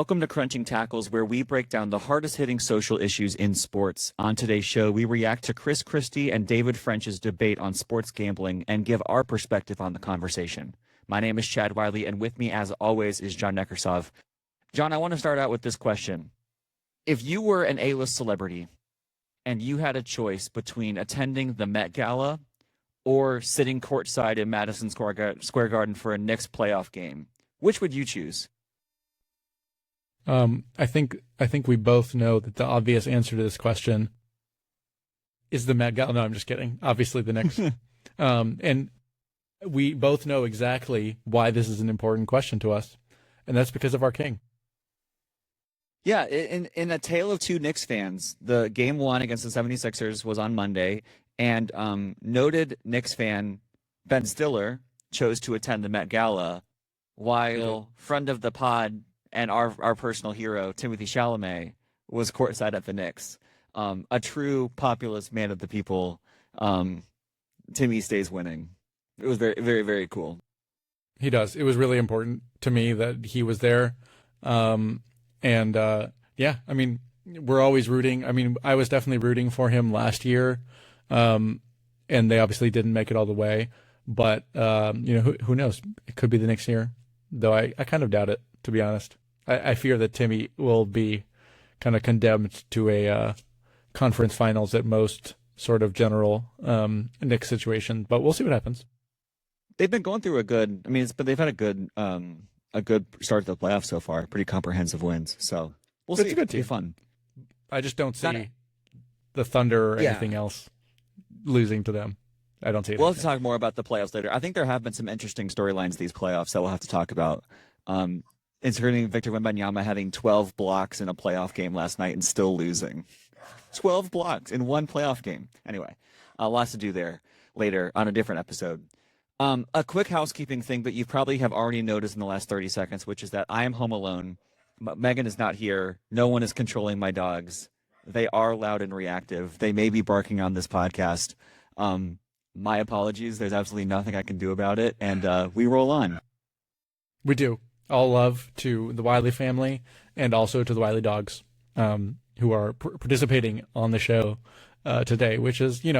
Welcome to Crunching Tackles, where we break down the hardest-hitting social issues in sports. On today's show, we react to Christie and David French's debate on sports gambling and give our perspective on the conversation. My name is Chad Wiley, and with me, as always, is John Neckersov. John, I want to start out with this question. If you were an A-list celebrity and you had a choice between attending the Met Gala or sitting courtside in Madison Square Garden for a Knicks playoff game, which would you choose? I think we both know that the obvious answer to this question is the Met Gala. No, I'm just kidding. Obviously the Knicks. And we both know exactly why this is an important question to us, and that's because of our king. Yeah, in a tale of two Knicks fans, the game one against the 76ers was on Monday, and noted Knicks fan Ben Stiller chose to attend the Met Gala, while friend of the pod and our personal hero, Timothy Chalamet, was courtside at the Knicks. A true populist man of the people. Timmy stays winning. It was very, very, very cool. He does. It was really important to me that he was there. Yeah, I mean, we're always rooting. I mean, I was definitely rooting for him last year. And they obviously didn't make it all the way. But, who knows? It could be the next year. Though I kind of doubt it, to be honest. I fear that Timmy will be kind of condemned to a conference finals at most sort of general Knicks situation. But we'll see what happens. They've been going through they've had a good start to the playoffs so far. Pretty comprehensive wins. So we'll see. It's a good team. It'll be fun. I just don't see the Thunder or anything else losing to them. I don't see it. We'll have to talk more about the playoffs later. I think there have been some interesting storylines these playoffs that we'll have to talk about. Including Victor Wembanyama having 12 blocks in a playoff game last night and still losing. 12 blocks in one playoff game. Anyway, lots to do there later on a different episode. A quick housekeeping thing that you probably have already noticed in the last 30 seconds, which is that I am home alone. Megan is not here. No one is controlling my dogs. They are loud and reactive. They may be barking on this podcast. My apologies. There's absolutely nothing I can do about it. And we roll on. We do. All love to the Wiley family and also to the Wiley dogs who are participating on the show today, which is, I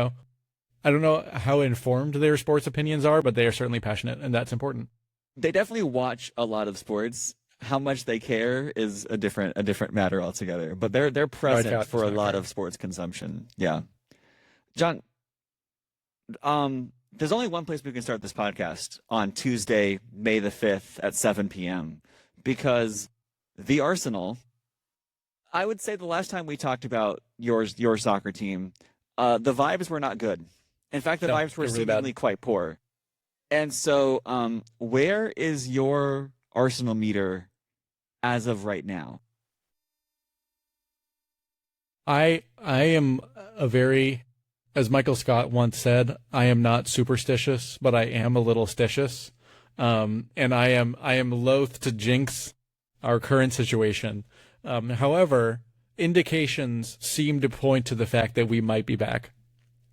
don't know how informed their sports opinions are, but they are certainly passionate, and that's important. They definitely watch a lot of sports. How much they care is a different matter altogether. But they're present for a lot of sports consumption. Yeah. John, there's only one place we can start this podcast on Tuesday, May the 5th at 7 p.m. because the Arsenal, I would say the last time we talked about your soccer team, the vibes were not good. In fact, the vibes were seemingly quite poor. And so where is your Arsenal meter as of right now? I am a very... As Michael Scott once said, I am not superstitious, but I am a little stitious. And I am loath to jinx our current situation. However, indications seem to point to the fact that we might be back.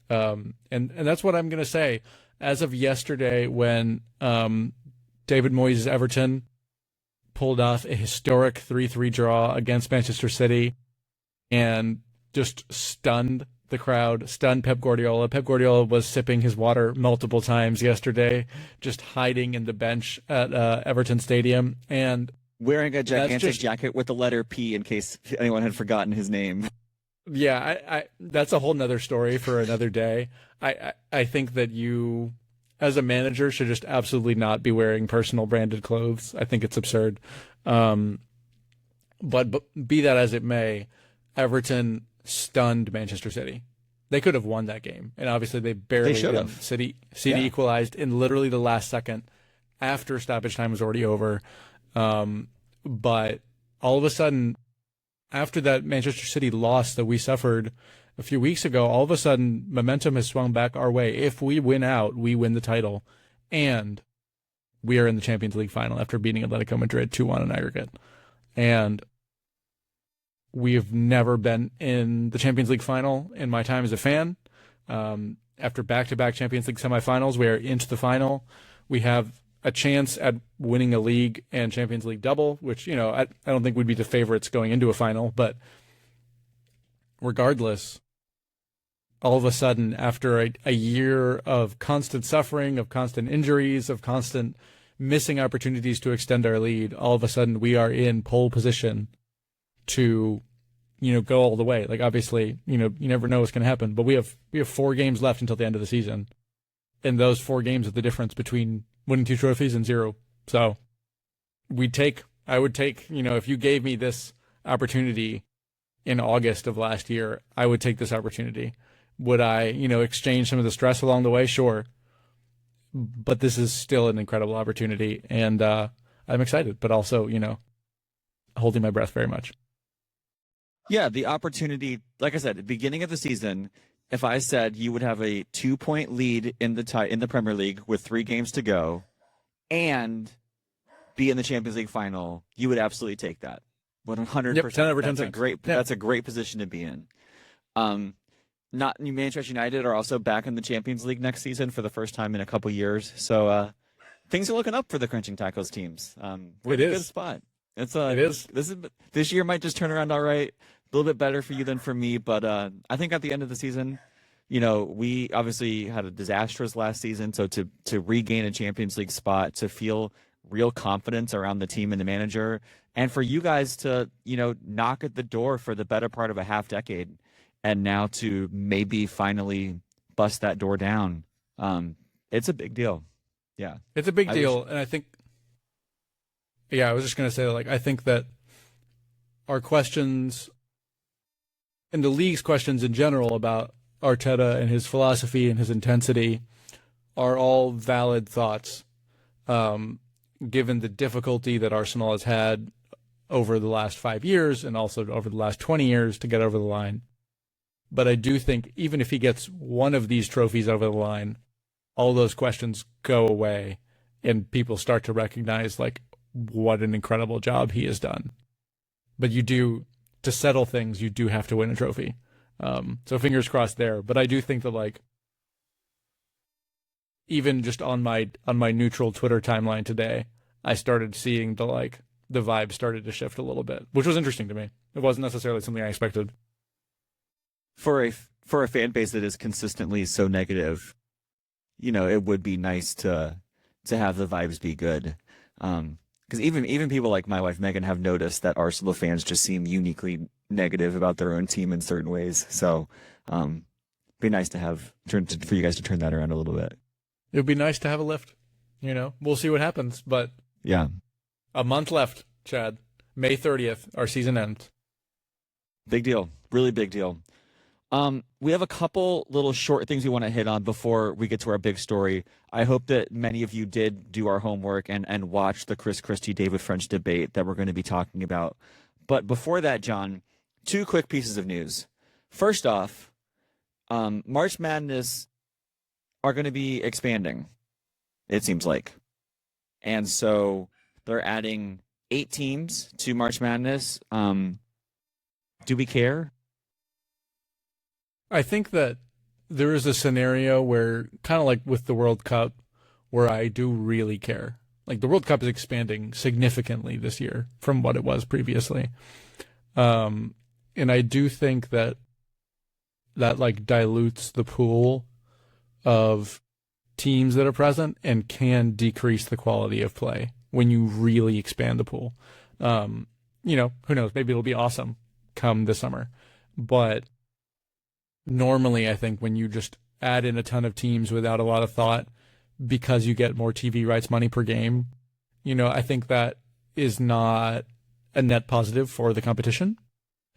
And that's what I'm going to say. As of yesterday, when David Moyes' Everton pulled off a historic 3-3 draw against Manchester City and just stunned the crowd, stunned Pep Guardiola. Pep Guardiola was sipping his water multiple times yesterday, just hiding in the bench at Everton Stadium and wearing a gigantic jacket with the letter P in case anyone had forgotten his name. Yeah, I that's a whole nother story for another day. I think that you, as a manager, should just absolutely not be wearing personal branded clothes. I think it's absurd. But be that as it may, Everton stunned Manchester City. They could have won that game, and obviously they barely should have. City equalized in literally the last second after stoppage time was already over. But all of a sudden, after that Manchester City loss that we suffered a few weeks ago, all of a sudden momentum has swung back our way. If we win out, we win the title, and we are in the Champions League final after beating Atletico Madrid 2-1 in aggregate. And we've never been in the Champions League final in my time as a fan. After back-to-back Champions League semifinals, we are into the final. We have a chance at winning a league and Champions League double, which, I don't think we'd be the favorites going into a final, but regardless, all of a sudden, after a year of constant suffering, of constant injuries, of constant missing opportunities to extend our lead, all of a sudden we are in pole position to, go all the way. Like, obviously, you never know what's going to happen, but we have 4 games left until the end of the season. And those 4 games are the difference between winning 2 trophies and 0. So I would take, if you gave me this opportunity in August of last year, I would take this opportunity. Would I, exchange some of the stress along the way? Sure. But this is still an incredible opportunity, and I'm excited, but also, holding my breath very much. Yeah, the opportunity, like I said, at the beginning of the season, if I said you would have a 2-point lead in the Premier League with 3 games to go and be in the Champions League final, you would absolutely take that. 100%. Yep, 10 over 10 that's a great that's a great position to be in. Manchester United are also back in the Champions League next season for the first time in a couple years. So things are looking up for the Crunching Tackles teams. We're in a good spot. It is. This year might just turn around all right. A little bit better for you than for me, but I think at the end of the season, we obviously had a disastrous last season. So to regain a Champions League spot, to feel real confidence around the team and the manager, and for you guys to, knock at the door for the better part of a half decade, and now to maybe finally bust that door down. It's a big deal. Yeah. It's a big deal. And I think, I was just going to say, I think that our questions and the league's questions in general about Arteta and his philosophy and his intensity are all valid thoughts, given the difficulty that Arsenal has had over the last 5 years and also over the last 20 years to get over the line. But I do think even if he gets one of these trophies over the line, all those questions go away and people start to recognize what an incredible job he has done. But to settle things, you do have to win a trophy. So fingers crossed there. But I do think that even just on my neutral Twitter timeline today, I started seeing the vibe started to shift a little bit, which was interesting to me. It wasn't necessarily something I expected. For a fan base that is consistently so negative, it would be nice to have the vibes be good. Because even people like my wife Megan have noticed that Arsenal fans just seem uniquely negative about their own team in certain ways. So, be nice to for you guys to turn that around a little bit. It would be nice to have a lift. We'll see what happens. But yeah, a month left, Chad. May 30th, our season ends. Big deal, really big deal. We have a couple little short things we want to hit on before we get to our big story. I hope that many of you did do our homework and watch the Christie David French debate that we're going to be talking about. But before that, John, 2 quick pieces of news. First off, March Madness are going to be expanding, it seems like. And so they're adding 8 teams to March Madness. Do we care? I think that there is a scenario where, kind of like with the World Cup, where I do really care. The World Cup is expanding significantly this year from what it was previously. And I do think that dilutes the pool of teams that are present and can decrease the quality of play when you really expand the pool. Who knows? Maybe it'll be awesome come this summer. But normally, I think when you just add in a ton of teams without a lot of thought because you get more TV rights money per game, I think that is not a net positive for the competition.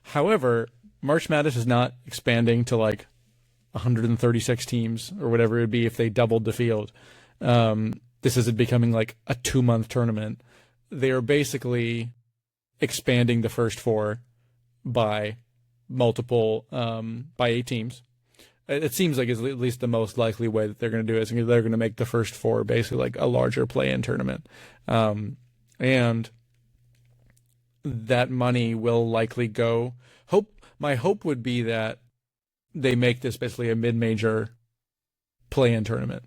However, March Madness is not expanding to 136 teams or whatever it would be if they doubled the field. This isn't becoming a 2-month tournament. They are basically expanding the first 4 by multiple by 8 teams. It seems like it's at least the most likely way that they're going to do it. They're going to make the first 4 basically a larger play-in tournament, and that money will likely go. My hope would be that they make this basically a mid-major play-in tournament.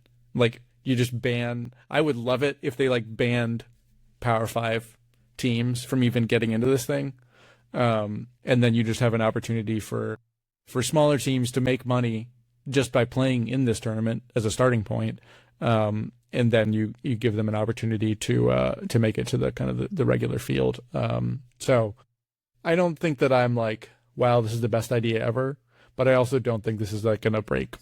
You just ban. I would love it if they like banned Power 5 teams from even getting into this thing. And then you just have an opportunity for smaller teams to make money just by playing in this tournament as a starting point. And then you give them an opportunity to make it to the kind of the regular field. So I don't think that I'm like, wow, this is the best idea ever. But I also don't think this is like going to break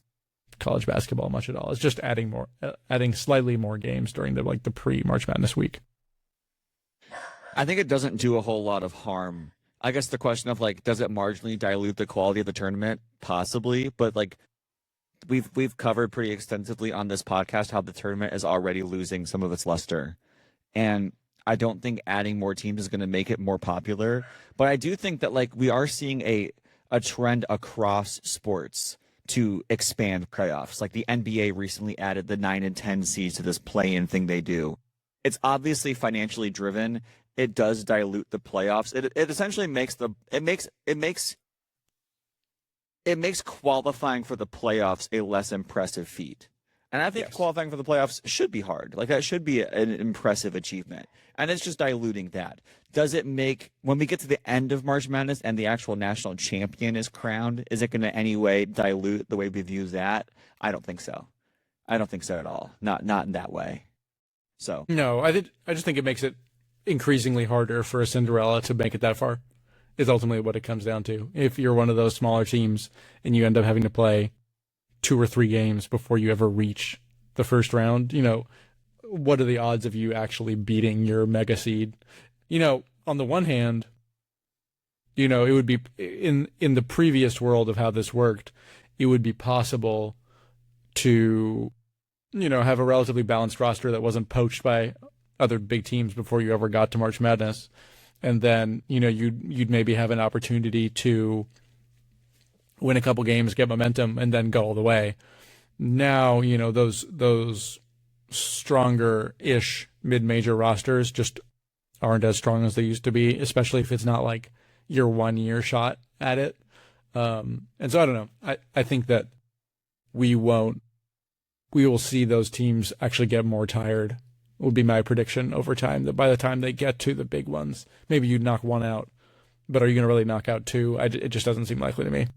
college basketball much at all. It's just adding slightly more games during the pre-March Madness week. I think it doesn't do a whole lot of harm. I guess the question of like, does it marginally dilute the quality of the tournament? Possibly, but like we've covered pretty extensively on this podcast how the tournament is already losing some of its luster. And I don't think adding more teams is going to make it more popular. But I do think that like we are seeing a trend across sports to expand playoffs. Like the NBA recently added the 9 and 10 seeds to this play-in thing they do. It's obviously financially driven. It does dilute the playoffs. It essentially makes it makes qualifying for the playoffs a less impressive feat. And I think qualifying for the playoffs should be hard. Like that should be an impressive achievement. And it's just diluting that. Does it make, when we get to the end of March Madness and the actual national champion is crowned, is it going to any way dilute the way we view that? I don't think so. I don't think so at all. Not in that way. So no, I just think it makes it increasingly harder for a Cinderella to make it that far. Is ultimately what it comes down to. If you're one of those smaller teams and you end up having to play 2 or 3 games before you ever reach the first round, what are the odds of you actually beating your mega seed? On the one hand, it would be in the previous world of how this worked, it would be possible to, have a relatively balanced roster that wasn't poached by other big teams before you ever got to March Madness. And then, you'd maybe have an opportunity to win a couple games, get momentum, and then go all the way. Now, those stronger-ish mid-major rosters just aren't as strong as they used to be, especially if it's not like your 1 year shot at it. And so I don't know. I think that we will see those teams actually get more tired. Would be my prediction over time, that by the time they get to the big ones, maybe you knock one out, but are you going to really knock out 2? It just doesn't seem likely to me.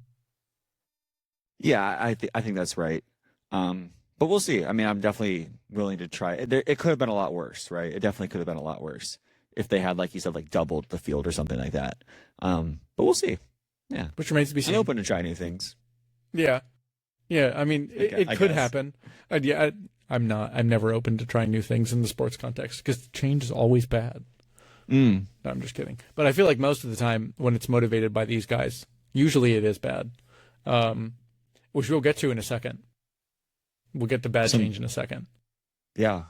yeah, I think that's right. But we'll see. I mean, I'm definitely willing to try. It could have been a lot worse, right? It definitely could have been a lot worse if they had, like you said, like doubled the field or something like that. But we'll see. Yeah, Which remains to be seen. I'm open to try new things. Yeah. I mean, it could happen. I'm not. I'm never open to trying new things in the sports context because change is always bad. No, I'm just kidding. But I feel like most of the time when it's motivated by these guys, usually it is bad, which we'll get to in a second. We'll get to bad change in a second. Yeah.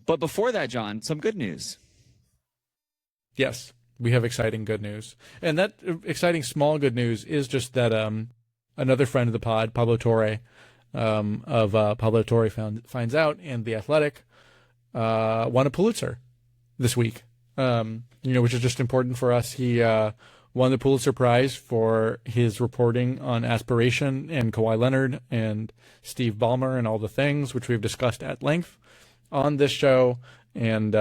But before that, John, some good news. Yes, we have exciting good news. And that exciting small good news is just that another friend of the pod, Pablo Torre, of Pablo Torre Finds Out and The Athletic, won a Pulitzer this week, which is just important for us. He won the Pulitzer Prize for his reporting on aspiration and Kawhi Leonard and Steve Ballmer and all the things, which we've discussed at length on this show. And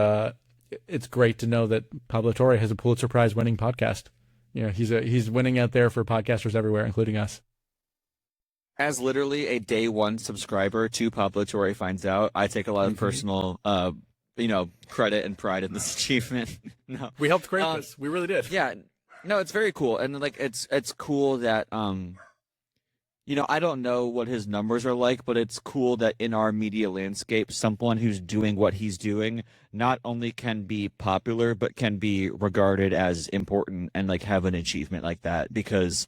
it's great to know that Pablo Torre has a Pulitzer Prize winning podcast. He's winning out there for podcasters everywhere, including us. As literally a day one subscriber to Pablo Torre Finds Out, I take a lot of personal, credit and pride in this achievement. No, we helped create this. We really did. Yeah, no, it's very cool, and like it's cool that I don't know what his numbers are like, but it's cool that in our media landscape, someone who's doing what he's doing not only can be popular, but can be regarded as important and like have an achievement like that, because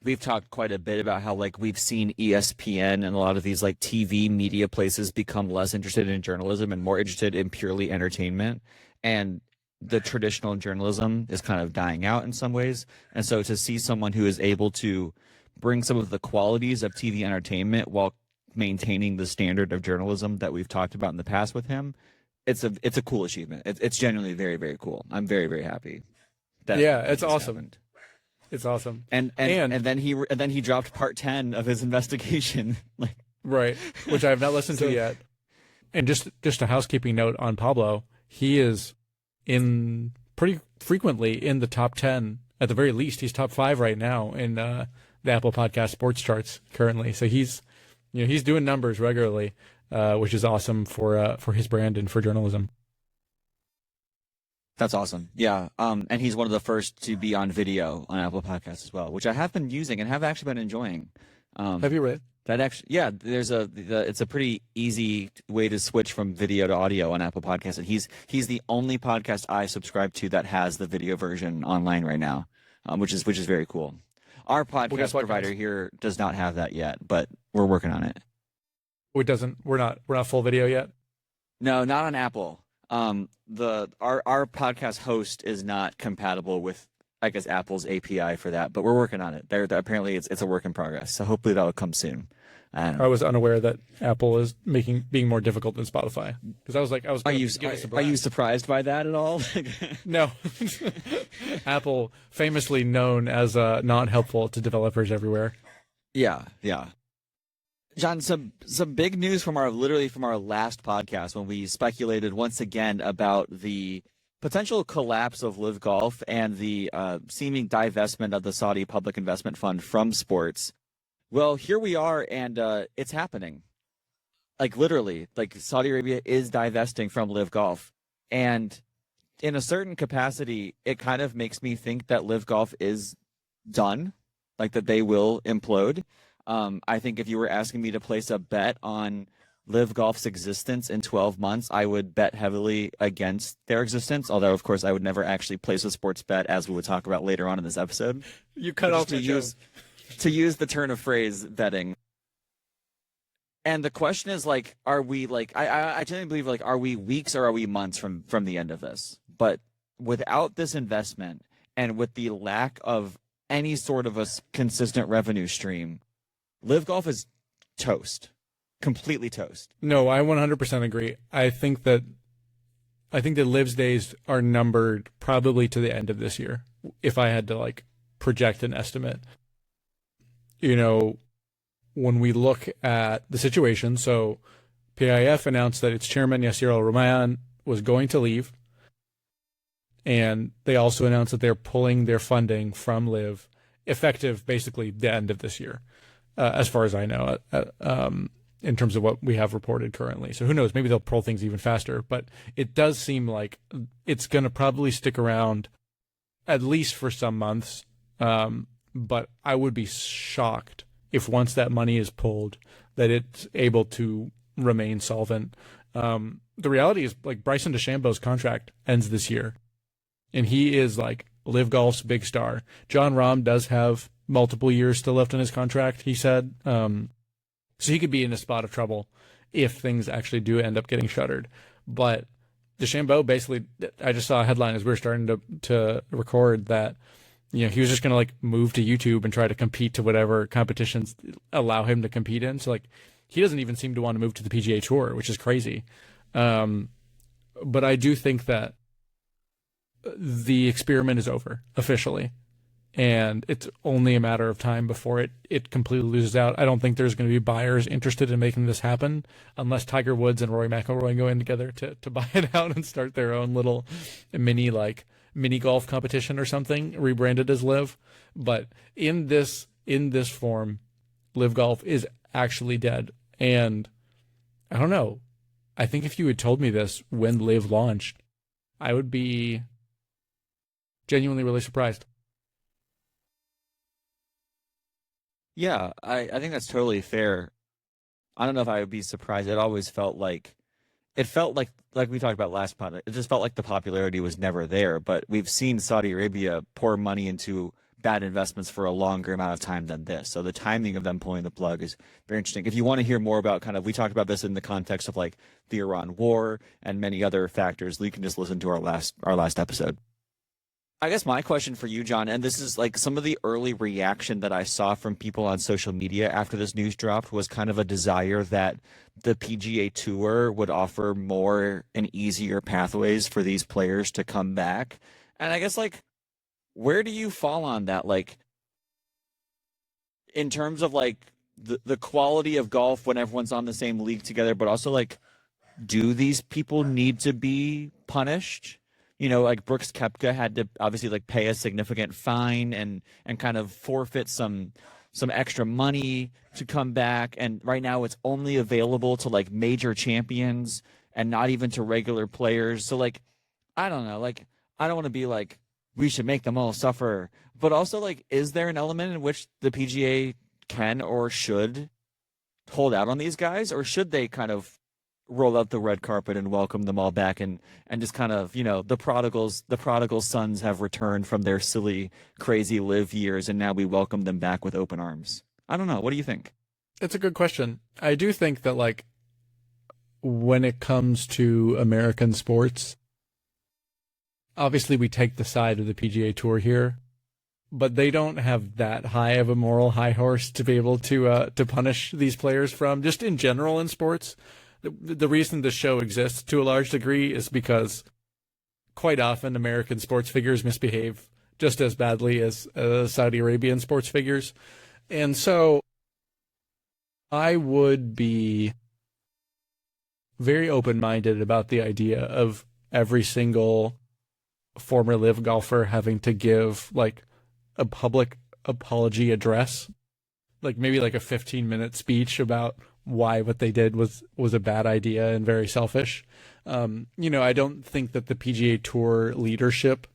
we've talked quite a bit about how like we've seen ESPN and a lot of these like TV media places become less interested in journalism and more interested in purely entertainment. And the traditional journalism is kind of dying out in some ways. And so to see someone who is able to bring some of the qualities of TV entertainment while maintaining the standard of journalism that we've talked about in the past with him, it's a cool achievement. It's genuinely very, very cool. I'm very, very happy. It's awesome. Happened. It's awesome. And then he dropped part 10 of his investigation. Like Right, which I have not listened to yet. And just a housekeeping note on Pablo, he is in pretty frequently in the top 10. At the very least, he's top 5 right now in the Apple Podcast sports charts currently. So he's doing numbers regularly, which is awesome for his brand and for journalism. That's awesome. Yeah. And he's one of the first to be on video on Apple Podcasts as well, which I have been using and have actually been enjoying. Have you read? That actually, yeah, it's a pretty easy way to switch from video to audio on Apple Podcasts, and he's the only podcast I subscribe to that has the video version online right now, which is very cool. Our podcast provider here does not have that yet, but we're working on it. It doesn't. We're not full video yet. No, not on Apple. Our podcast host is not compatible with, I guess, Apple's API for that, but we're working on it. Apparently it's a work in progress, so hopefully that'll come soon. I was unaware that Apple is being more difficult than Spotify, because I was. Are you surprised by that at all? No. Apple, famously known as not helpful to developers everywhere. Yeah. John, some big news from our last podcast when we speculated once again about the potential collapse of LIV Golf and the seeming divestment of the Saudi Public Investment Fund from sports. Well, here we are, and it's happening. Like literally, like Saudi Arabia is divesting from LIV Golf, and in a certain capacity, it kind of makes me think that LIV Golf is done, like that they will implode. I think if you were asking me to place a bet on LIV Golf's existence in 12 months, I would bet heavily against their existence, although, of course, I would never actually place a sports bet, as we would talk about later on in this episode. You cut off to use the turn of phrase betting. And the question is, like, are we, like, I genuinely believe, like, are we weeks or are we months from the end of this? But without this investment and with the lack of any sort of a consistent revenue stream, LIV Golf is toast. Completely toast. No, I 100% agree. I think that LIV's days are numbered probably to the end of this year, if I had to like project an estimate. You know, when we look at the situation, so PIF announced that its chairman Yasir Al-Rumayyan was going to leave, and they also announced that they're pulling their funding from LIV, effective basically the end of this year, as far as I know. In terms of what we have reported currently. So who knows, maybe they'll pull things even faster, but it does seem like it's going to probably stick around at least for some months. But I would be shocked if once that money is pulled, that it's able to remain solvent. The reality is, like, Bryson DeChambeau's contract ends this year, and he is like LIV Golf's big star. John Rahm does have multiple years still left on his contract, he said. So he could be in a spot of trouble if things actually do end up getting shuttered. But DeChambeau basically, I just saw a headline as we were starting to record that, you know, he was just going to like move to YouTube and try to compete to whatever competitions allow him to compete in. So like, he doesn't even seem to want to move to the PGA Tour, which is crazy. But I do think that the experiment is over officially, and it's only a matter of time before it completely loses out. I don't think there's going to be buyers interested in making this happen unless Tiger Woods and Rory McIlroy go in together to buy it out and start their own little mini golf competition or something, rebranded as LIV. But in this form, LIV Golf is actually dead. And I don't know. I think if you had told me this when LIV launched, I would be genuinely really surprised. Yeah, I think that's totally fair. I don't know if I would be surprised. It felt like we talked about last pod. It just felt like the popularity was never there. But we've seen Saudi Arabia pour money into bad investments for a longer amount of time than this. So the timing of them pulling the plug is very interesting. If you want to hear more about we talked about this in the context of like the Iran war and many other factors, you can just listen to our last episode. I guess my question for you, John, and this is like some of the early reaction that I saw from people on social media after this news dropped, was kind of a desire that the PGA Tour would offer more and easier pathways for these players to come back. And I guess, like, where do you fall on that? Like, in terms of like the quality of golf when everyone's on the same league together, but also like, do these people need to be punished? You know, like Brooks Koepka had to obviously like pay a significant fine and kind of forfeit some extra money to come back. And right now it's only available to like major champions and not even to regular players. So like, I don't know, like I don't want to be like we should make them all suffer, but also like, is there an element in which the PGA can or should hold out on these guys, or should they kind of roll out the red carpet and welcome them all back and just kind of, you know, the prodigal sons have returned from their silly, crazy live years, and now we welcome them back with open arms? I don't know. What do you think? It's a good question. I do think that, like, when it comes to American sports, obviously we take the side of the PGA Tour here, but they don't have that high of a moral high horse to be able to punish these players from, just in general in sports. The reason the show exists to a large degree is because quite often American sports figures misbehave just as badly as Saudi Arabian sports figures. And so I would be very open-minded about the idea of every single former LIV golfer having to give like a public apology address, like maybe like a 15-minute speech about why what they did was a bad idea and very selfish. You know, I don't think that the PGA Tour leadership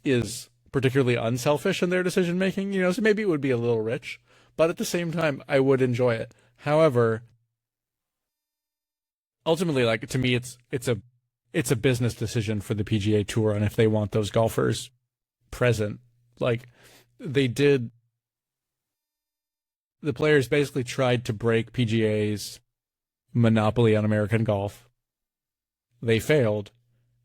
is particularly unselfish in their decision making, you know, so maybe it would be a little rich, but at the same time I would enjoy it. However, ultimately, like, to me it's a business decision for the PGA Tour on if they want those golfers present. Like, they did, the players basically tried to break PGA's monopoly on American golf. They failed.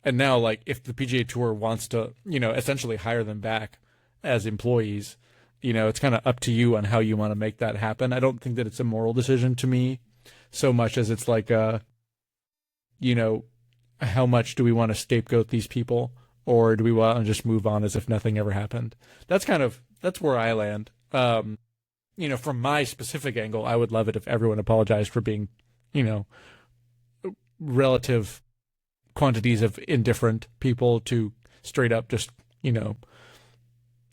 And now, like, if the PGA Tour wants to, you know, essentially hire them back as employees, you know, it's kind of up to you on how you want to make that happen. I don't think that it's a moral decision to me so much as it's like, you know, how much do we want to scapegoat these people, or do we want to just move on as if nothing ever happened? That's where I land. You know, from my specific angle, I would love it if everyone apologized for being, you know, relative quantities of indifferent people to straight up just, you know,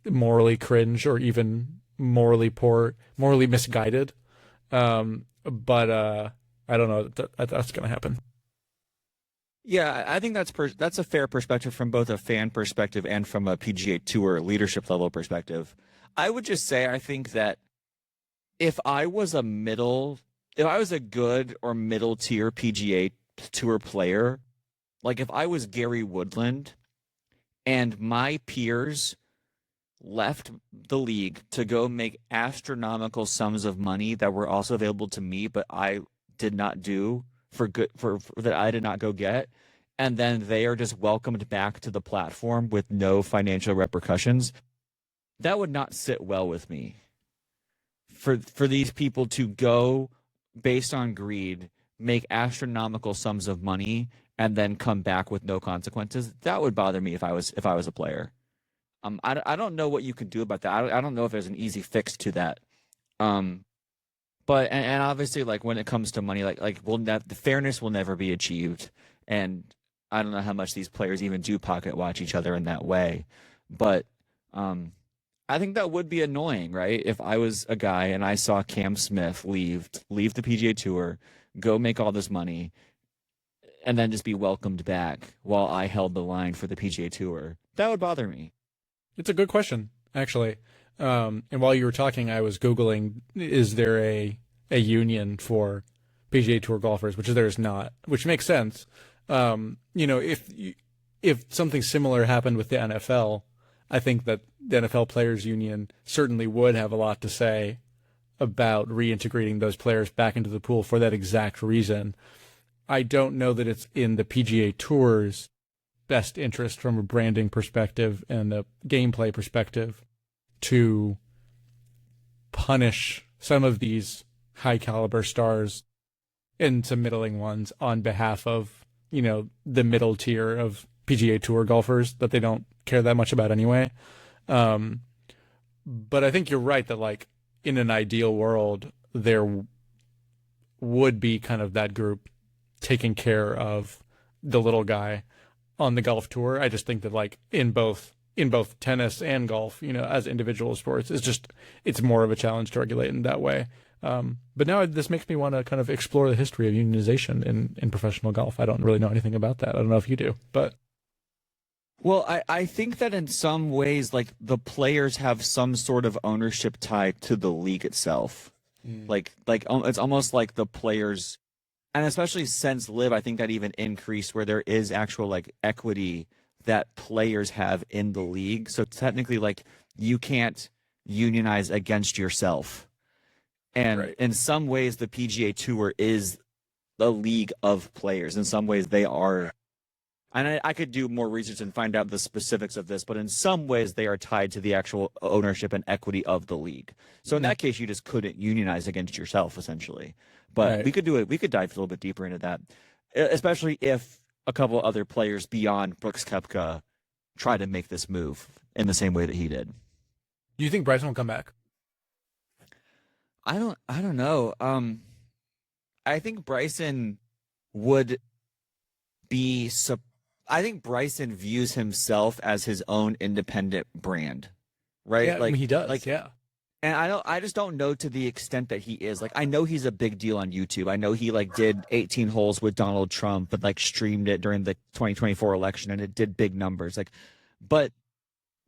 morally cringe or even morally poor, morally misguided. But I don't know that's going to happen. Yeah, I think that's a fair perspective from both a fan perspective and from a PGA Tour leadership level perspective. I would just say I think that if I was a good or middle tier PGA Tour player, like if I was Gary Woodland and my peers left the league to go make astronomical sums of money that were also available to me, but I did not do for that I did not go get, and then they are just welcomed back to the platform with no financial repercussions, that would not sit well with me. For these people to go based on greed, make astronomical sums of money, and then come back with no consequences, that would bother me if I was a player. I don't know what you can do about that. I don't know if there's an easy fix to that. But and obviously, like when it comes to money, the fairness will never be achieved, and I don't know how much these players even do pocket watch each other in that way. But I think that would be annoying, right? If I was a guy and I saw Cam Smith leave the PGA Tour, go make all this money, and then just be welcomed back while I held the line for the PGA Tour, that would bother me. It's a good question, actually. And while you were talking, I was Googling, is there a union for PGA Tour golfers, which there is not, which makes sense. You know, if something similar happened with the NFL, I think that the NFL Players Union certainly would have a lot to say about reintegrating those players back into the pool for that exact reason. I don't know that it's in the PGA Tour's best interest from a branding perspective and a gameplay perspective to punish some of these high caliber stars and some middling ones on behalf of, you know, the middle tier of PGA Tour golfers that they don't care that much about anyway. But I think you're right that, like, in an ideal world, there would be kind of that group taking care of the little guy on the golf tour. I just think that like in both tennis and golf, as individual sports, it's more of a challenge to regulate in that way. But now this makes me want to kind of explore the history of unionization in professional golf. I don't really know anything about that. I don't know if you do, but. Well, I think that in some ways, like the players have some sort of ownership tied to the league itself. Like it's almost like the players, and especially since LIV, I think that even increased where there is actual like equity that players have in the league. So technically, like you can't unionize against yourself. And Right. in some ways, the PGA Tour is the league of players. In some ways, they are. And I could do more research and find out the specifics of this, but in some ways they are tied to the actual ownership and equity of the league. So in that case, you just couldn't unionize against yourself, essentially. But Right. we could do it. We could dive a little bit deeper into that, especially if a couple other players beyond Brooks Koepka try to make this move in the same way that he did. Do you think Bryson will come back? I don't know. I think Bryson would be I think Bryson views himself as his own independent brand, right? Yeah, I mean, he does. Like, yeah. and I just don't know to the extent that he is. Like, I know he's a big deal on YouTube. I know he like did 18 holes with Donald Trump, but like streamed it during the 2024 election, and it did big numbers. Like, but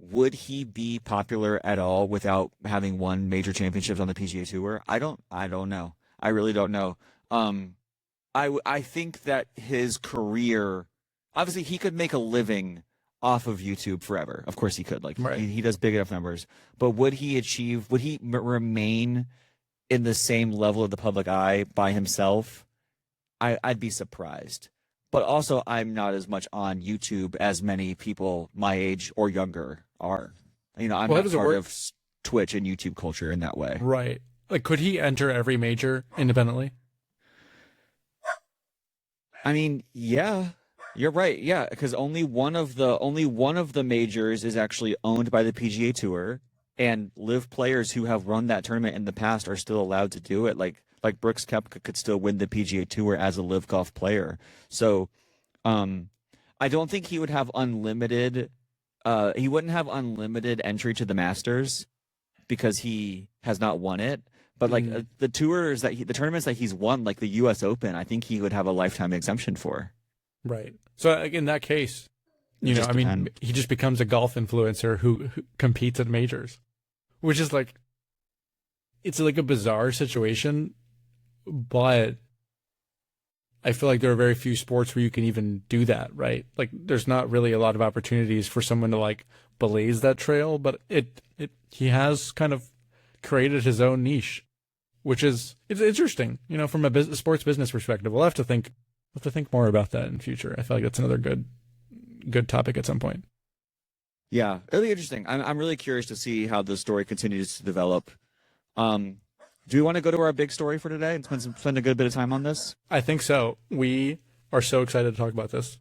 would he be popular at all without having won major championships on the PGA Tour? I don't know. I really don't know. I think that his career, obviously, he could make a living off of YouTube forever. Of course, he could. Like, Right. he does big enough numbers. But would he remain in the same level of the public eye by himself? I'd be surprised. But also, I'm not as much on YouTube as many people my age or younger are. I'm Well, how not does it part work? of Twitch and YouTube culture in that way. Right. Like, could he enter every major independently? I mean, yeah, you're right. Yeah, because only one of the majors is actually owned by the PGA Tour, and LIV players who have run that tournament in the past are still allowed to do it. Like Brooks Koepka could still win the PGA Tour as a LIV Golf player. So, I don't think he would have unlimited. He wouldn't have unlimited entry to the Masters because he has not won it. But like the tournaments that he's won, like the U.S. Open, I think he would have a lifetime exemption for. Right. So like, in that case, It just he depends. just becomes a golf influencer who competes at majors, which is like, it's like a bizarre situation, but I feel like there are very few sports where you can even do that, right? Like there's not really a lot of opportunities for someone to like blaze that trail, but he has kind of created his own niche, which is it's interesting, from a sports business perspective. We'll have to think more about that in the future. I feel like that's another good topic at some point. Yeah, really interesting. I'm really curious to see how the story continues to develop. Do we want to go to our big story for today and spend a good bit of time on this? I think so. We are so excited to talk about this.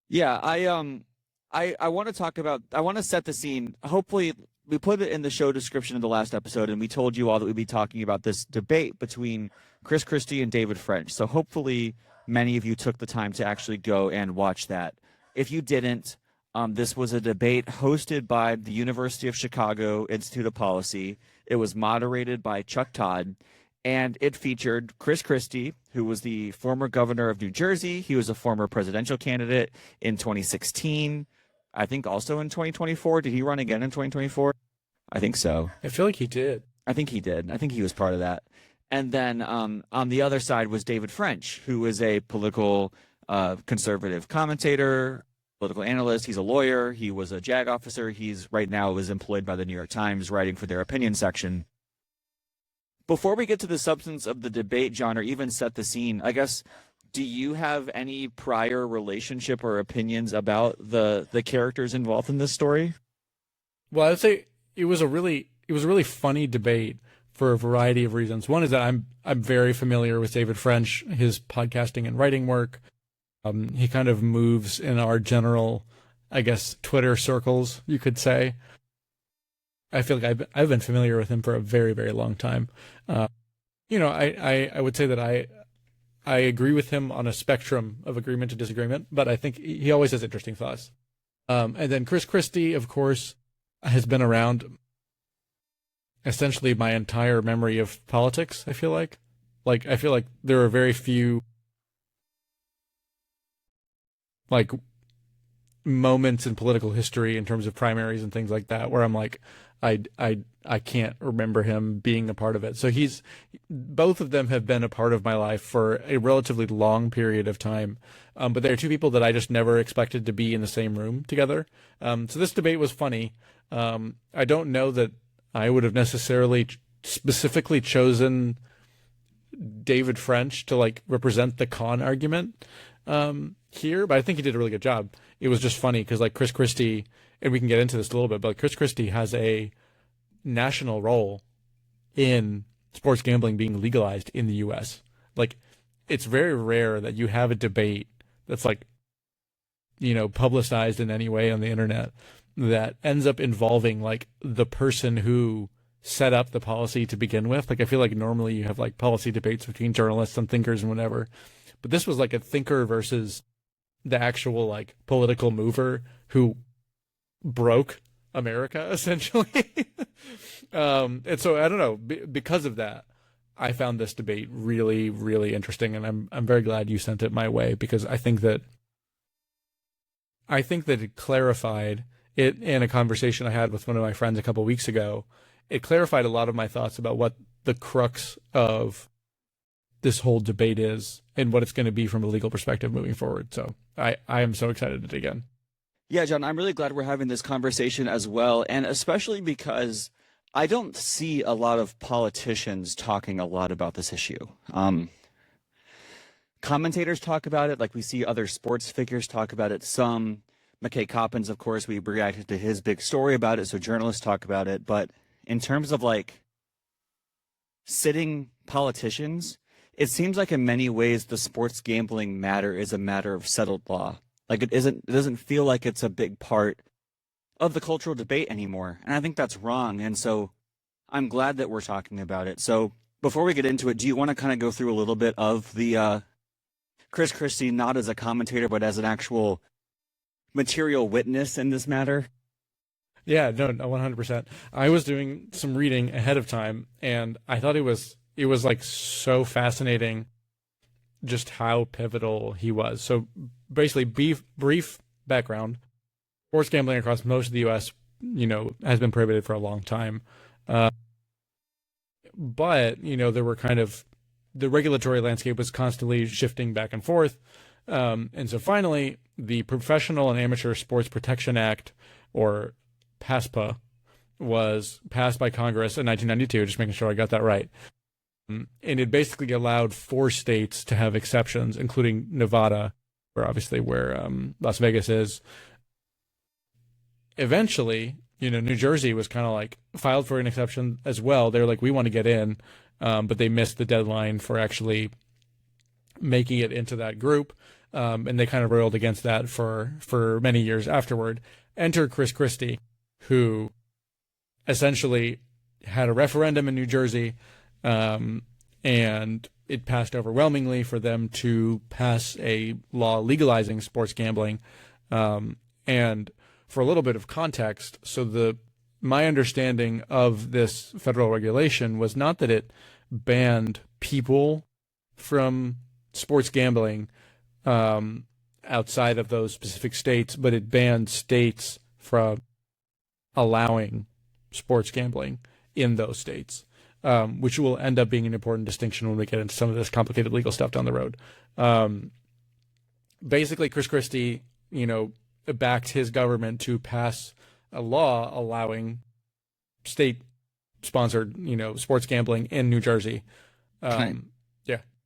Yeah, I want to talk about. I want to set the scene. Hopefully, we put it in the show description in the last episode, and we told you all that we'd be talking about this debate between Chris Christie and David French. So hopefully, many of you took the time to actually go and watch that. If you didn't, this was a debate hosted by the University of Chicago Institute of Policy. It was moderated by Chuck Todd, and it featured Chris Christie, who was the former governor of New Jersey. He was a former presidential candidate in 2016. I think also in 2024. Did he run again in 2024? I think so. I feel like he did. I think he did. I think he was part of that. And then on the other side was David French, who is a political conservative commentator, political analyst. He's a lawyer. He was a JAG officer. He's right now is employed by the New York Times, writing for their opinion section. Before we get to the substance of the debate, John, or even set the scene, I guess, do you have any prior relationship or opinions about the characters involved in this story? Well, I would say it was a really funny debate for a variety of reasons. One is that I'm very familiar with David French, his podcasting and writing work. He kind of moves in our general, I guess, Twitter circles, you could say. I feel like I've been familiar with him for a very, very long time. I would say that I agree with him on a spectrum of agreement to disagreement, but I think he always has interesting thoughts. And then Chris Christie, of course, has been around essentially my entire memory of politics, I feel like. I feel like there are very few like moments in political history in terms of primaries and things like that where I'm like, I can't remember him being a part of it. So both of them have been a part of my life for a relatively long period of time. But they're two people that I just never expected to be in the same room together. So this debate was funny. I don't know that I would have necessarily specifically chosen David French to like represent the con argument here, but I think he did a really good job. It was just funny because like Chris Christie, and we can get into this a little bit, but like Chris Christie has a national role in sports gambling being legalized in the U.S. Like, it's very rare that you have a debate that's like, publicized in any way on the internet that ends up involving like the person who set up the policy to begin with. Like, I feel like normally you have like policy debates between journalists and thinkers and whatever, but this was like a thinker versus the actual like political mover who broke America essentially. And so I don't know, because of that, I found this debate really, really interesting, and I'm very glad you sent it my way, because I think that it clarified it in a conversation I had with one of my friends a couple of weeks ago. It clarified a lot of my thoughts about what the crux of this whole debate is and what it's going to be from a legal perspective moving forward. So I am so excited to dig in. Yeah, John, I'm really glad we're having this conversation as well, and especially because I don't see a lot of politicians talking a lot about this issue. Commentators talk about it, like we see other sports figures talk about it. Some, McKay Coppins, of course, we reacted to his big story about it, so journalists talk about it. But in terms of like sitting politicians, it seems like in many ways the sports gambling matter is a matter of settled law. Like it doesn't feel like it's a big part of the cultural debate anymore. And I think that's wrong. And so I'm glad that we're talking about it. So before we get into it, do you want to kind of go through a little bit of the Chris Christie, not as a commentator, but as an actual material witness in this matter? Yeah, no, 100%. I was doing some reading ahead of time, and I thought it was like so fascinating just how pivotal he was. So basically, brief background: sports gambling across most of the U.S., has been prohibited for a long time. But, there were the regulatory landscape was constantly shifting back and forth. And so finally, the Professional and Amateur Sports Protection Act, or PASPA, was passed by Congress in 1992, just making sure I got that right. And it basically allowed 4 states to have exceptions, including Nevada, where Las Vegas is. Eventually, New Jersey was kind of like filed for an exception as well. They're like, we want to get in, but they missed the deadline for actually making it into that group. And they kind of railed against that for many years afterward. Enter Chris Christie, who essentially had a referendum in New Jersey, and it passed overwhelmingly for them to pass a law legalizing sports gambling. And for a little bit of context, so my understanding of this federal regulation was not that it banned people from sports gambling outside of those specific states, but it banned states from allowing sports gambling in those states, which will end up being an important distinction when we get into some of this complicated legal stuff down the road. Basically, Chris Christie, backed his government to pass a law allowing state-sponsored, sports gambling in New Jersey.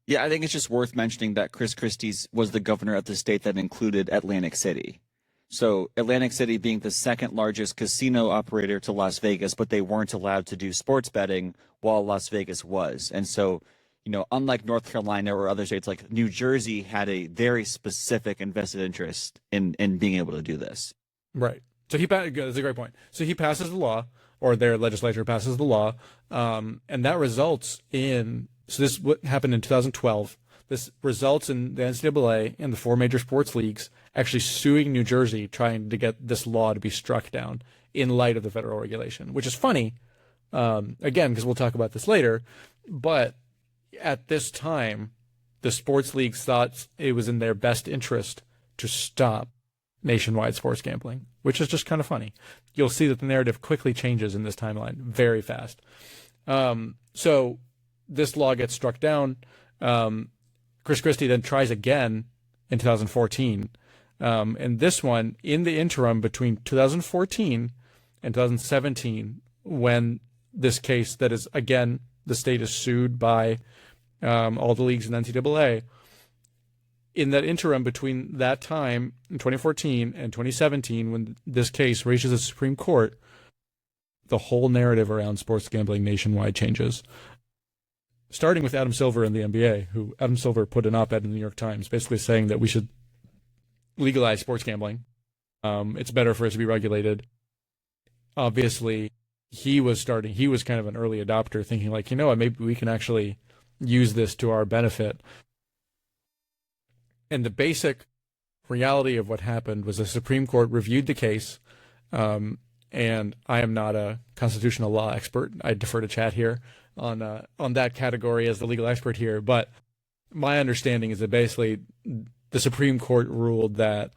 Yeah, I think it's just worth mentioning that Chris Christie was the governor of the state that included Atlantic City. So Atlantic City being the second largest casino operator to Las Vegas, but they weren't allowed to do sports betting while Las Vegas was. And so, unlike North Carolina or other states, like New Jersey had a very specific invested interest in being able to do this. Right. So that's a great point. So he passes the law, or their legislature passes the law, and that results in So this happened in 2012. This results in the NCAA and the four major sports leagues actually suing New Jersey, trying to get this law to be struck down in light of the federal regulation, which is funny, again, because we'll talk about this later. But at this time, the sports leagues thought it was in their best interest to stop nationwide sports gambling, which is just kind of funny. You'll see that the narrative quickly changes in this timeline very fast. So this law gets struck down. Christie then tries again in 2014. And this one, in the interim between 2014 and 2017, when this case that is, again, the state is sued by all the leagues in NCAA, in that interim between that time in 2014 and 2017, when this case reaches the Supreme Court, the whole narrative around sports gambling nationwide changes. Starting with Adam Silver in the NBA, who Adam Silver put an op-ed in the New York Times basically saying that we should legalize sports gambling. It's better for it to be regulated. Obviously, he was kind of an early adopter, thinking like, you know what, maybe we can actually use this to our benefit. And the basic reality of what happened was the Supreme Court reviewed the case, and I am not a constitutional law expert. I defer to Chad here on that category as the legal expert here, but my understanding is that basically the Supreme Court ruled that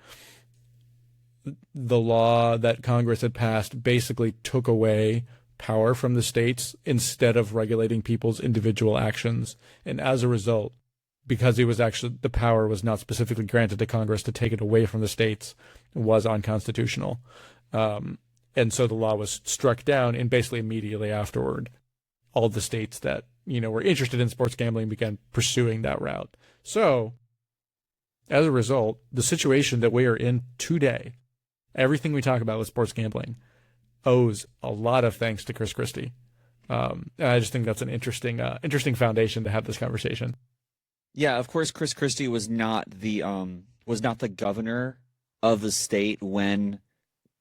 the law that Congress had passed basically took away power from the states instead of regulating people's individual actions. And as a result, because the power was not specifically granted to Congress to take it away from the states, was unconstitutional. And so the law was struck down, and basically immediately afterward, all the states that, were interested in sports gambling began pursuing that route. So as a result, the situation that we are in today, everything we talk about with sports gambling, owes a lot of thanks to Chris Christie. And I just think that's an interesting foundation to have this conversation. Yeah, of course, Chris Christie was not the governor of the state when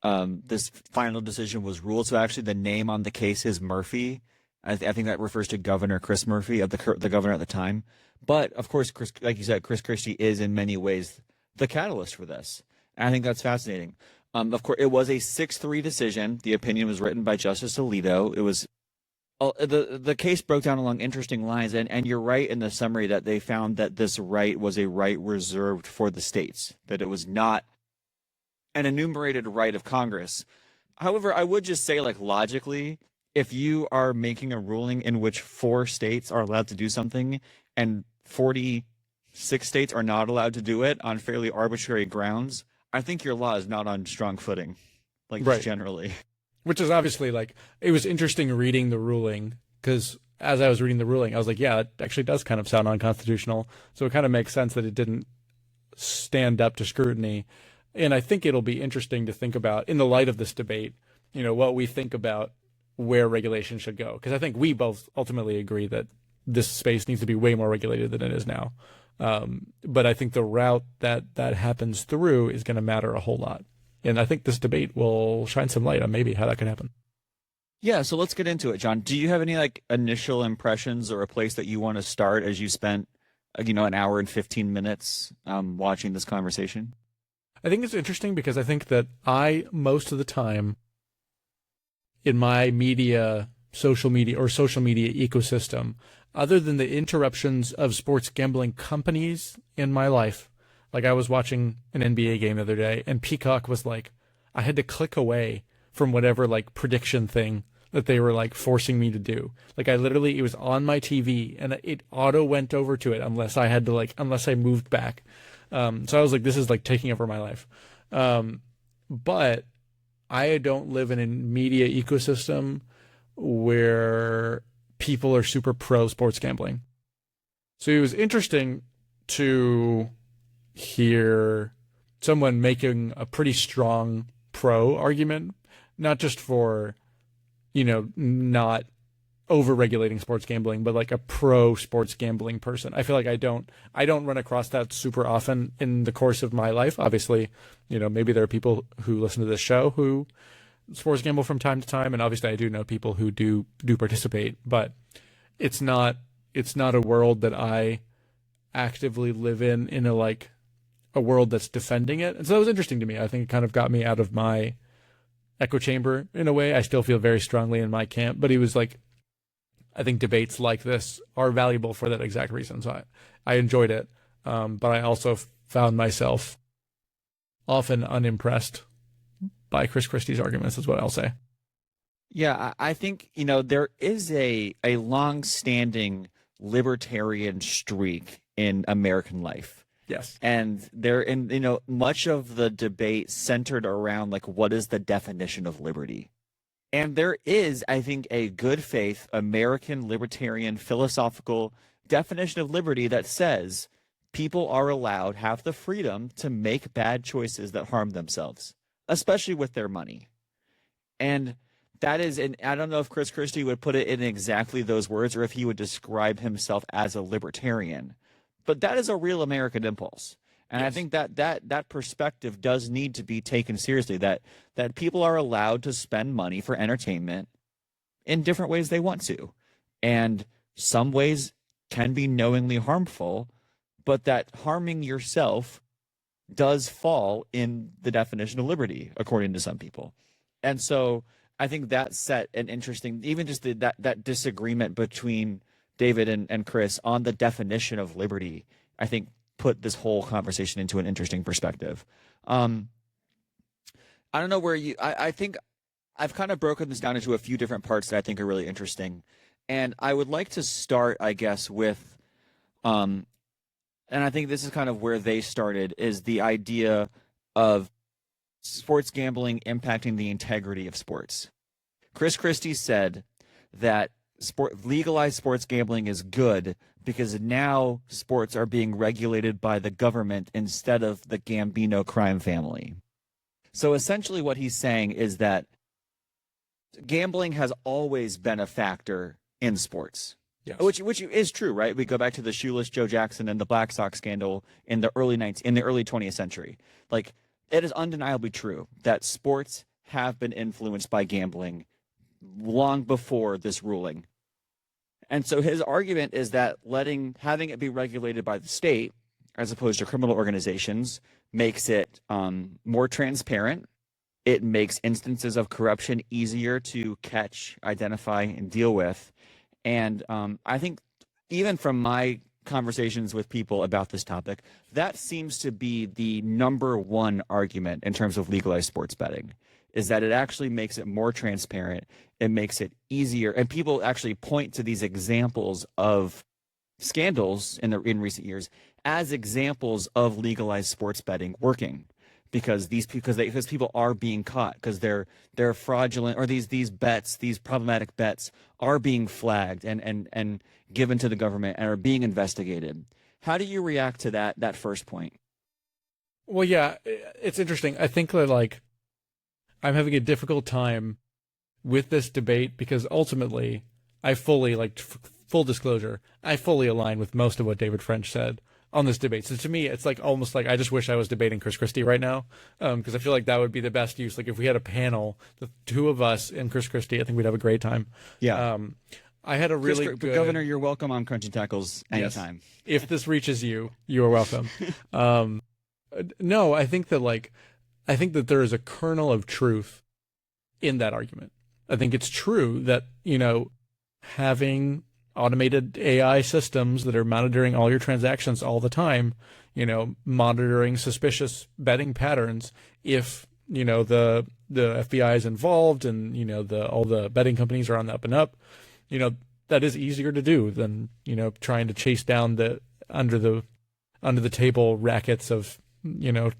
this final decision was ruled. So actually, the name on the case is Murphy. I think that refers to Governor Chris Murphy, of the governor at the time. But of course, like you said, Chris Christie is in many ways the catalyst for this. And I think that's fascinating. Of course, it was a 6-3 decision. The opinion was written by Justice Alito. It was the case broke down along interesting lines, and you're right in the summary that they found that this right was a right reserved for the states, that it was not an enumerated right of Congress. However, I would just say, like, logically, if you are making a ruling in which 4 states are allowed to do something and 46 states are not allowed to do it on fairly arbitrary grounds, I think your law is not on strong footing, like, right, generally. Which is obviously, like, it was interesting reading the ruling, because as I was reading the ruling, I was like, yeah, it actually does kind of sound unconstitutional. So it kind of makes sense that it didn't stand up to scrutiny. And I think it'll be interesting to think about, in the light of this debate, what we think about where regulation should go. Because I think we both ultimately agree that this space needs to be way more regulated than it is now. But I think the route that happens through is going to matter a whole lot. And I think this debate will shine some light on maybe how that can happen. Yeah, so let's get into it, John. Do you have any initial impressions or a place that you want to start as you spent, an hour and 15 minutes watching this conversation? I think it's interesting because I think that most of the time in my social media ecosystem, other than the interruptions of sports gambling companies in my life, like I was watching an NBA game the other day and Peacock was like, I had to click away from whatever prediction thing that they were forcing me to do. Like it was on my TV and it auto went over to it unless I had to unless I moved back. So I was like, this is taking over my life. But I don't live in a media ecosystem where people are super pro sports gambling. So it was interesting to hear someone making a pretty strong pro argument, not just for, not over-regulating sports gambling, but a pro sports gambling person. I feel like I don't run across that super often in the course of my life. Obviously, maybe there are people who listen to this show who sports gamble from time to time, and obviously I do know people who do participate, but it's not it's not a world that I actively live in a world that's defending it. And so it was interesting to me. I think it kind of got me out of my echo chamber in a way. I still feel very strongly in my camp, but he was like, I think debates like this are valuable for that exact reason. So I enjoyed it. But I also found myself often unimpressed by Chris Christie's arguments, is what I'll say. Yeah, I think, there is a long-standing libertarian streak in American life. Yes. And much of the debate centered around like, what is the definition of liberty? And there is, I think, a good faith American libertarian philosophical definition of liberty that says people are allowed, have the freedom to make bad choices that harm themselves, especially with their money. And that is, and I don't know if Chris Christie would put it in exactly those words or if he would describe himself as a libertarian, but that is a real American impulse. And yes. I think that perspective does need to be taken seriously, that people are allowed to spend money for entertainment in different ways they want to. And some ways can be knowingly harmful, but that harming yourself does fall in the definition of liberty, according to some people. And so I think that set an interesting, even just that disagreement between David and Chris on the definition of liberty, I think put this whole conversation into an interesting perspective. I don't know where I think I've kind of broken this down into a few different parts that I think are really interesting. And I would like to start, I guess, with, and I think this is kind of where they started, is the idea of sports gambling impacting the integrity of sports. Chris Christie said that legalized sports gambling is good because now sports are being regulated by the government instead of the Gambino crime family. So essentially what he's saying is that gambling has always been a factor in sports. Yes. Which is true, right? We go back to the shoeless Joe Jackson and the Black Sox scandal in the early 20th century. Like, it is undeniably true that sports have been influenced by gambling long before this ruling. And so his argument is that having it be regulated by the state as opposed to criminal organizations makes it more transparent. It makes instances of corruption easier to catch, identify, and deal with. And I think even from my conversations with people about this topic, that seems to be the number one argument in terms of legalized sports betting, is that it actually makes it more transparent. It makes it easier. And people actually point to these examples of scandals in recent years as examples of legalized sports betting working, because people are being caught, because they're fraudulent, or these problematic bets are being flagged and given to the government and are being investigated. How do you react to that first point? Well, yeah, it's interesting. I think that I'm having a difficult time with this debate because ultimately I fully, full disclosure, I fully align with most of what David French said on this debate. So to me, it's almost like I just wish I was debating Chris Christie right now, because I feel like that would be the best use. Like if we had a panel, the two of us and Chris Christie, I think we'd have a great time. Yeah. I had a really good... Governor, you're welcome on Crunching Tackles anytime. Yes. If this reaches you, you are welcome. No, I think that there is a kernel of truth in that argument. I think it's true that, having automated AI systems that are monitoring all your transactions all the time, monitoring suspicious betting patterns, if, the FBI is involved and, all the betting companies are on the up and up, that is easier to do than, trying to chase down the under the table rackets of,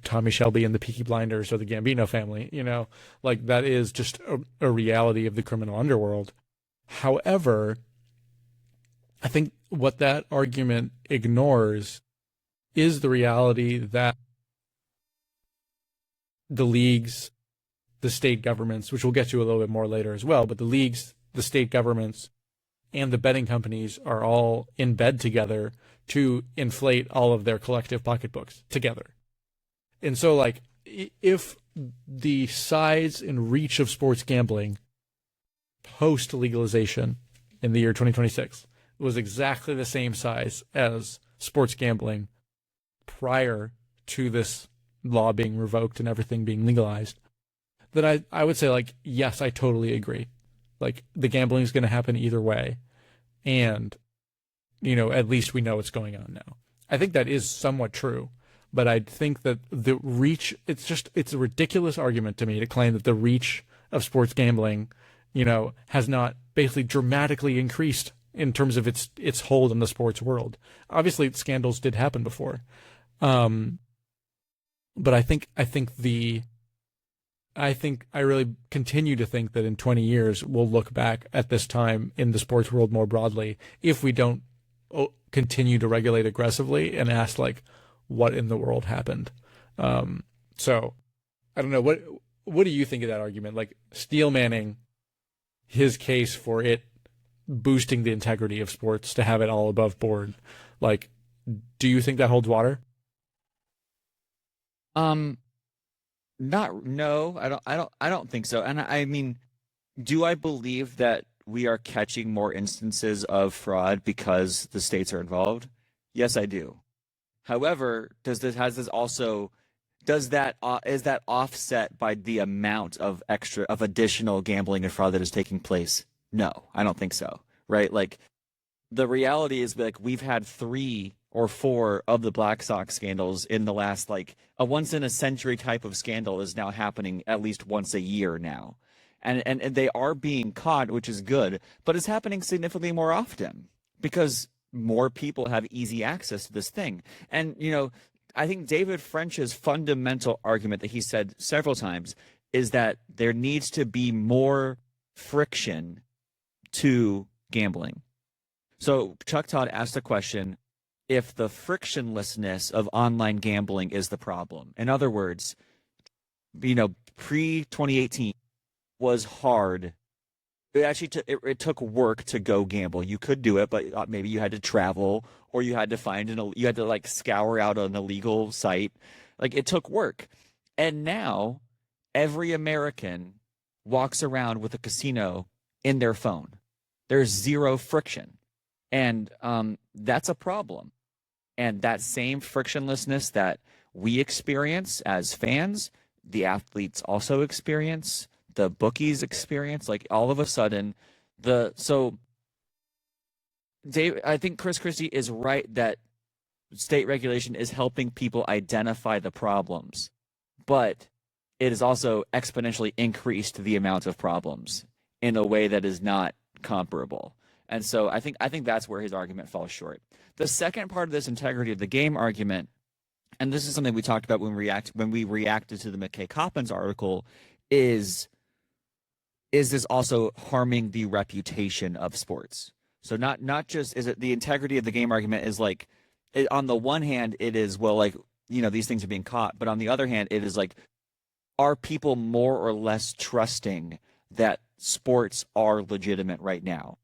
Tommy Shelby and the Peaky Blinders or the Gambino family, that is just a reality of the criminal underworld. However, I think what that argument ignores is the reality that the leagues, the state governments, which we'll get to a little bit more later as well, but the leagues, the state governments, and the betting companies are all in bed together to inflate all of their collective pocketbooks together. And so, if the size and reach of sports gambling post-legalization in the year 2026 was exactly the same size as sports gambling prior to this law being revoked and everything being legalized, then I would say, like, yes, I totally agree. Like, the gambling is going to happen either way. And, at least we know what's going on now. I think that is somewhat true. But I think that the reach, it's a ridiculous argument to me to claim that the reach of sports gambling, has not basically dramatically increased in terms of its hold on the sports world. Obviously, scandals did happen before. But I really continue to think that in 20 years, we'll look back at this time in the sports world more broadly if we don't continue to regulate aggressively and ask, like, what in the world happened? So I don't know. What do you think of that argument? Like, steel manning his case for it boosting the integrity of sports to have it all above board. Like, do you think that holds water? No, I don't think so. And I mean, do I believe that we are catching more instances of fraud because the states are involved? Yes, I do. However, is that offset by the amount of additional gambling and fraud that is taking place? No, I don't think so. Right? Like, the reality is, like, we've had 3 or 4 of the Black Sox scandals in the last, like, a once in a century type of scandal is now happening at least once a year now. And they are being caught, which is good, but it's happening significantly more often because more people have easy access to this thing. And, I think David French's fundamental argument that he said several times is that there needs to be more friction to gambling. So Chuck Todd asked the question, if the frictionlessness of online gambling is the problem. In other words, pre-2018 was hard. It took work to go gamble. You could do it, but maybe you had to travel or you had to you had to, like, scour out an illegal site. Like, it took work. And now every American walks around with a casino in their phone. There's zero friction. And that's a problem. And that same frictionlessness that we experience as fans, the athletes also experience, the bookies experience. Like, all of a sudden, I think Chris Christie is right that state regulation is helping people identify the problems, but it has also exponentially increased the amount of problems in a way that is not comparable. And so I think that's where his argument falls short. The second part of this integrity of the game argument, and this is something we talked about when we reacted to the McKay Coppins article, is this also harming the reputation of sports? So not just is it the integrity of the game argument is like, on the one hand, it is, well, like, these things are being caught, but on the other hand, it is like, are people more or less trusting that sports are legitimate right now?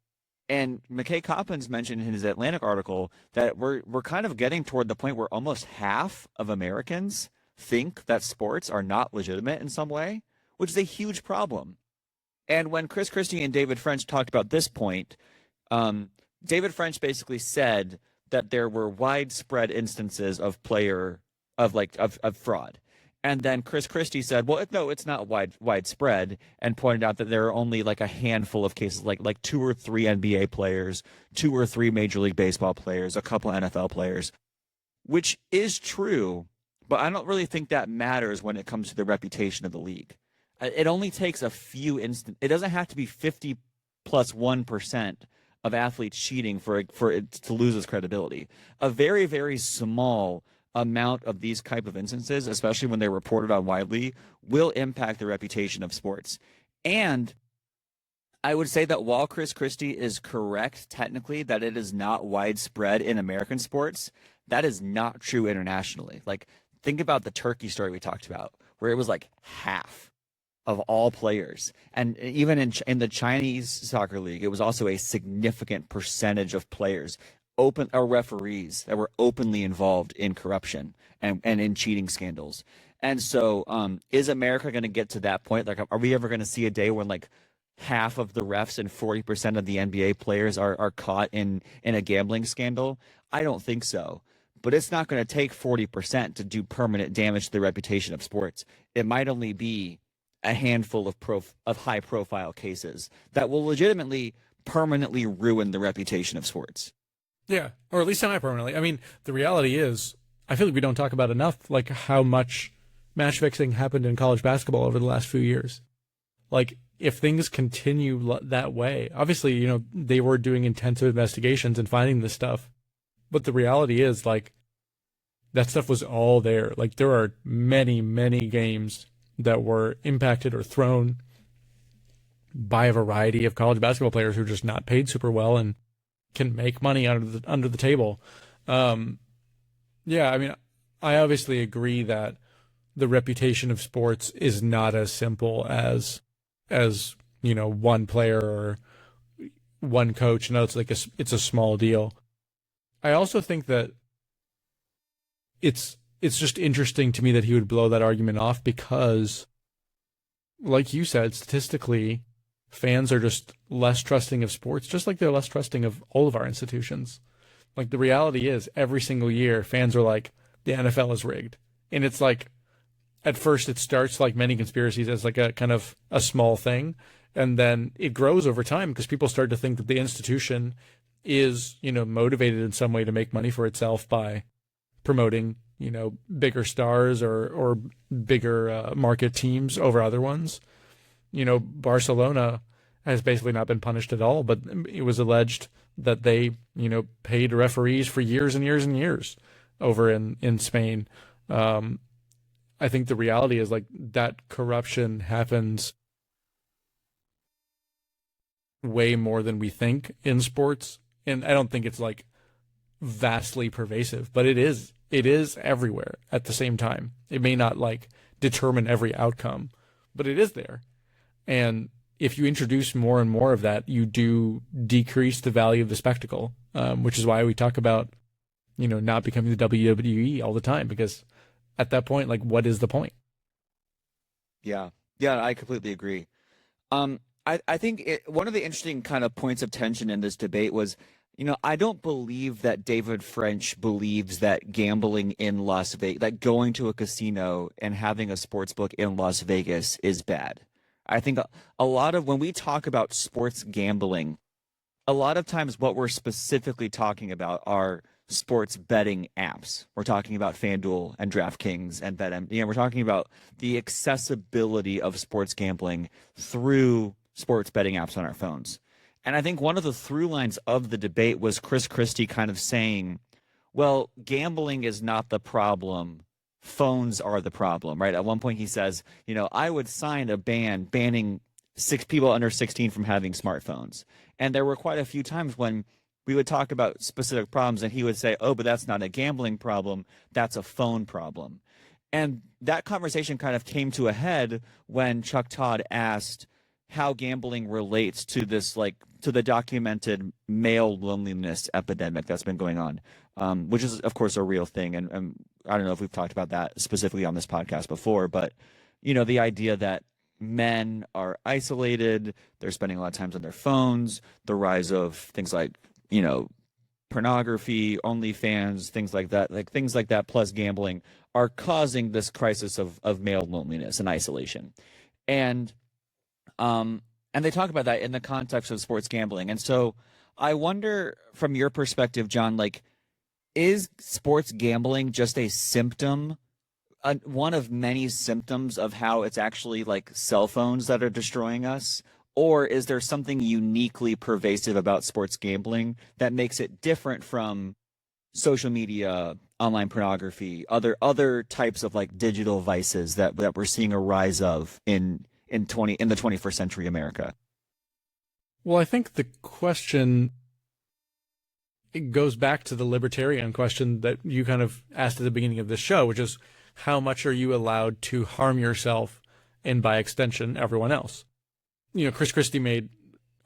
And McKay Coppins mentioned in his Atlantic article that we're kind of getting toward the point where almost half of Americans think that sports are not legitimate in some way, which is a huge problem. And when Chris Christie and David French talked about this point, David French basically said that there were widespread instances of fraud. And then Chris Christie said, well, no, it's not widespread, and pointed out that there are only like a handful of cases, like 2 or 3 NBA players, 2 or 3 Major League Baseball players, a couple NFL players, which is true, but I don't really think that matters when it comes to the reputation of the league. It only takes a few instances. It doesn't have to be 50 plus 1% of athletes cheating for it to lose its credibility. A very, very small amount of these type of instances, especially when they're reported on widely, will impact the reputation of sports. And I would say that while Chris Christie is correct technically that it is not widespread in American sports, that is not true internationally. Like, think about the Turkey story we talked about, where it was like half of all players. And even in the Chinese soccer league, it was also a significant percentage of players, referees that were openly involved in corruption and in cheating scandals. And so is America going to get to that point? Like, are we ever going to see a day when, like, half of the refs and 40% of the NBA players are caught in a gambling scandal? I don't think so. But it's not going to take 40% to do permanent damage to the reputation of sports. It might only be a handful of high profile cases that will legitimately permanently ruin the reputation of sports. Yeah, or at least semi-permanently. I mean, the reality is, I feel like we don't talk about enough, like how much match fixing happened in college basketball over the last few years. Like, if things continue that way, obviously, they were doing intensive investigations and finding this stuff. But the reality is, like, that stuff was all there. Like, there are many, many games that were impacted or thrown by a variety of college basketball players who are just not paid super well and can make money under the table. Yeah, I mean, I obviously agree that the reputation of sports is not as simple as one player or one coach. No, it's a small deal. I also think that it's just interesting to me that he would blow that argument off because, like you said, statistically, fans are just less trusting of sports, just like they're less trusting of all of our institutions. Like, the reality is, every single year, fans are like, the NFL is rigged. And it's like, at first it starts like many conspiracies as like a kind of a small thing. And then it grows over time because people start to think that the institution is, motivated in some way to make money for itself by promoting, bigger stars or bigger market teams over other ones. Barcelona has basically not been punished at all, but it was alleged that they, paid referees for years and years and years over in Spain. I think the reality is like that corruption happens way more than we think in sports. And I don't think it's like vastly pervasive, but it is everywhere at the same time. It may not like determine every outcome, but it is there. And if you introduce more and more of that, you do decrease the value of the spectacle, which is why we talk about, not becoming the WWE all the time, because at that point, like, what is the point? Yeah. Yeah, I completely agree. I think one of the interesting kind of points of tension in this debate was, I don't believe that David French believes that gambling in Las Vegas, that going to a casino and having a sports book in Las Vegas is bad. I think a lot of when we talk about sports gambling, a lot of times what we're specifically talking about are sports betting apps. We're talking about FanDuel and DraftKings and BetMGM. We're talking about the accessibility of sports gambling through sports betting apps on our phones. And I think one of the through lines of the debate was Chris Christie kind of saying, well, gambling is not the problem. Phones are the problem, right? At one point he says, I would sign a ban banning people under 16 from having smartphones. And there were quite a few times when we would talk about specific problems and he would say, oh, but that's not a gambling problem. That's a phone problem. And that conversation kind of came to a head when Chuck Todd asked how gambling relates to this, like, to the documented male loneliness epidemic that's been going on, which is, of course, a real thing. And I don't know if we've talked about that specifically on this podcast before, but, the idea that men are isolated, they're spending a lot of time on their phones, the rise of things like, pornography, OnlyFans, things like that, plus gambling are causing this crisis of male loneliness and isolation. And they talk about that in the context of sports gambling. And so I wonder, from your perspective, John, like, is sports gambling just a symptom, one of many symptoms of how it's actually like cell phones that are destroying us? Or is there something uniquely pervasive about sports gambling that makes it different from social media, online pornography, other types of like digital vices that we're seeing a rise of in the 21st century America? Well, I think the question, it goes back to the libertarian question that you kind of asked at the beginning of this show, which is how much are you allowed to harm yourself and by extension everyone else? Chris Christie made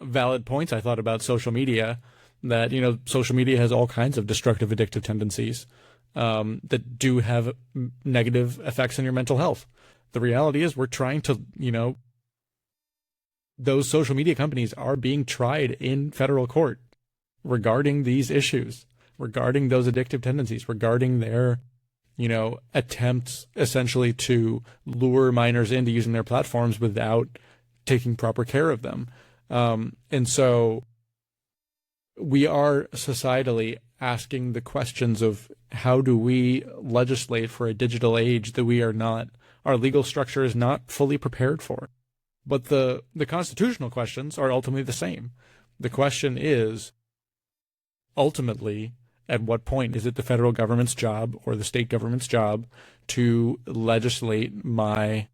valid points, I thought, about social media, that, social media has all kinds of destructive, addictive tendencies that do have negative effects on your mental health. The reality is we're trying to, those social media companies are being tried in federal court regarding these issues, regarding those addictive tendencies, regarding their, attempts essentially to lure minors into using their platforms without taking proper care of them. And so we are societally asking the questions of how do we legislate for a digital age that our legal structure is not fully prepared for. But the constitutional questions are ultimately the same. The question is, ultimately, at what point is it the federal government's job or the state government's job to legislate my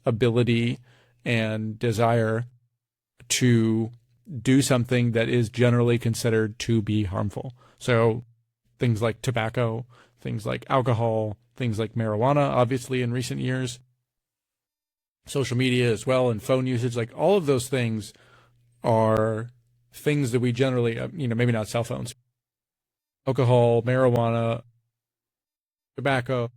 ability and desire to do something that is generally considered to be harmful? So things like tobacco, things like alcohol, things like marijuana, obviously in recent years, social media as well, and phone usage, like all of those things are things that we generally, maybe not cell phones, alcohol, marijuana, tobacco,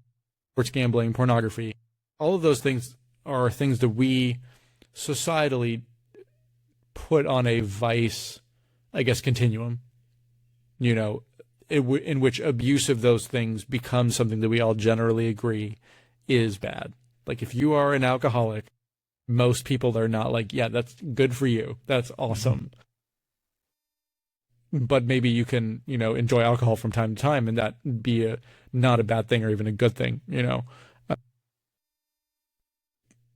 sports gambling, pornography, all of those things are things that we societally put on a vice, I guess, continuum, in which abuse of those things becomes something that we all generally agree is bad. Like if you are an alcoholic, most people are not like, yeah, that's good for you. That's awesome. But maybe you can, enjoy alcohol from time to time and that be not a bad thing or even a good thing,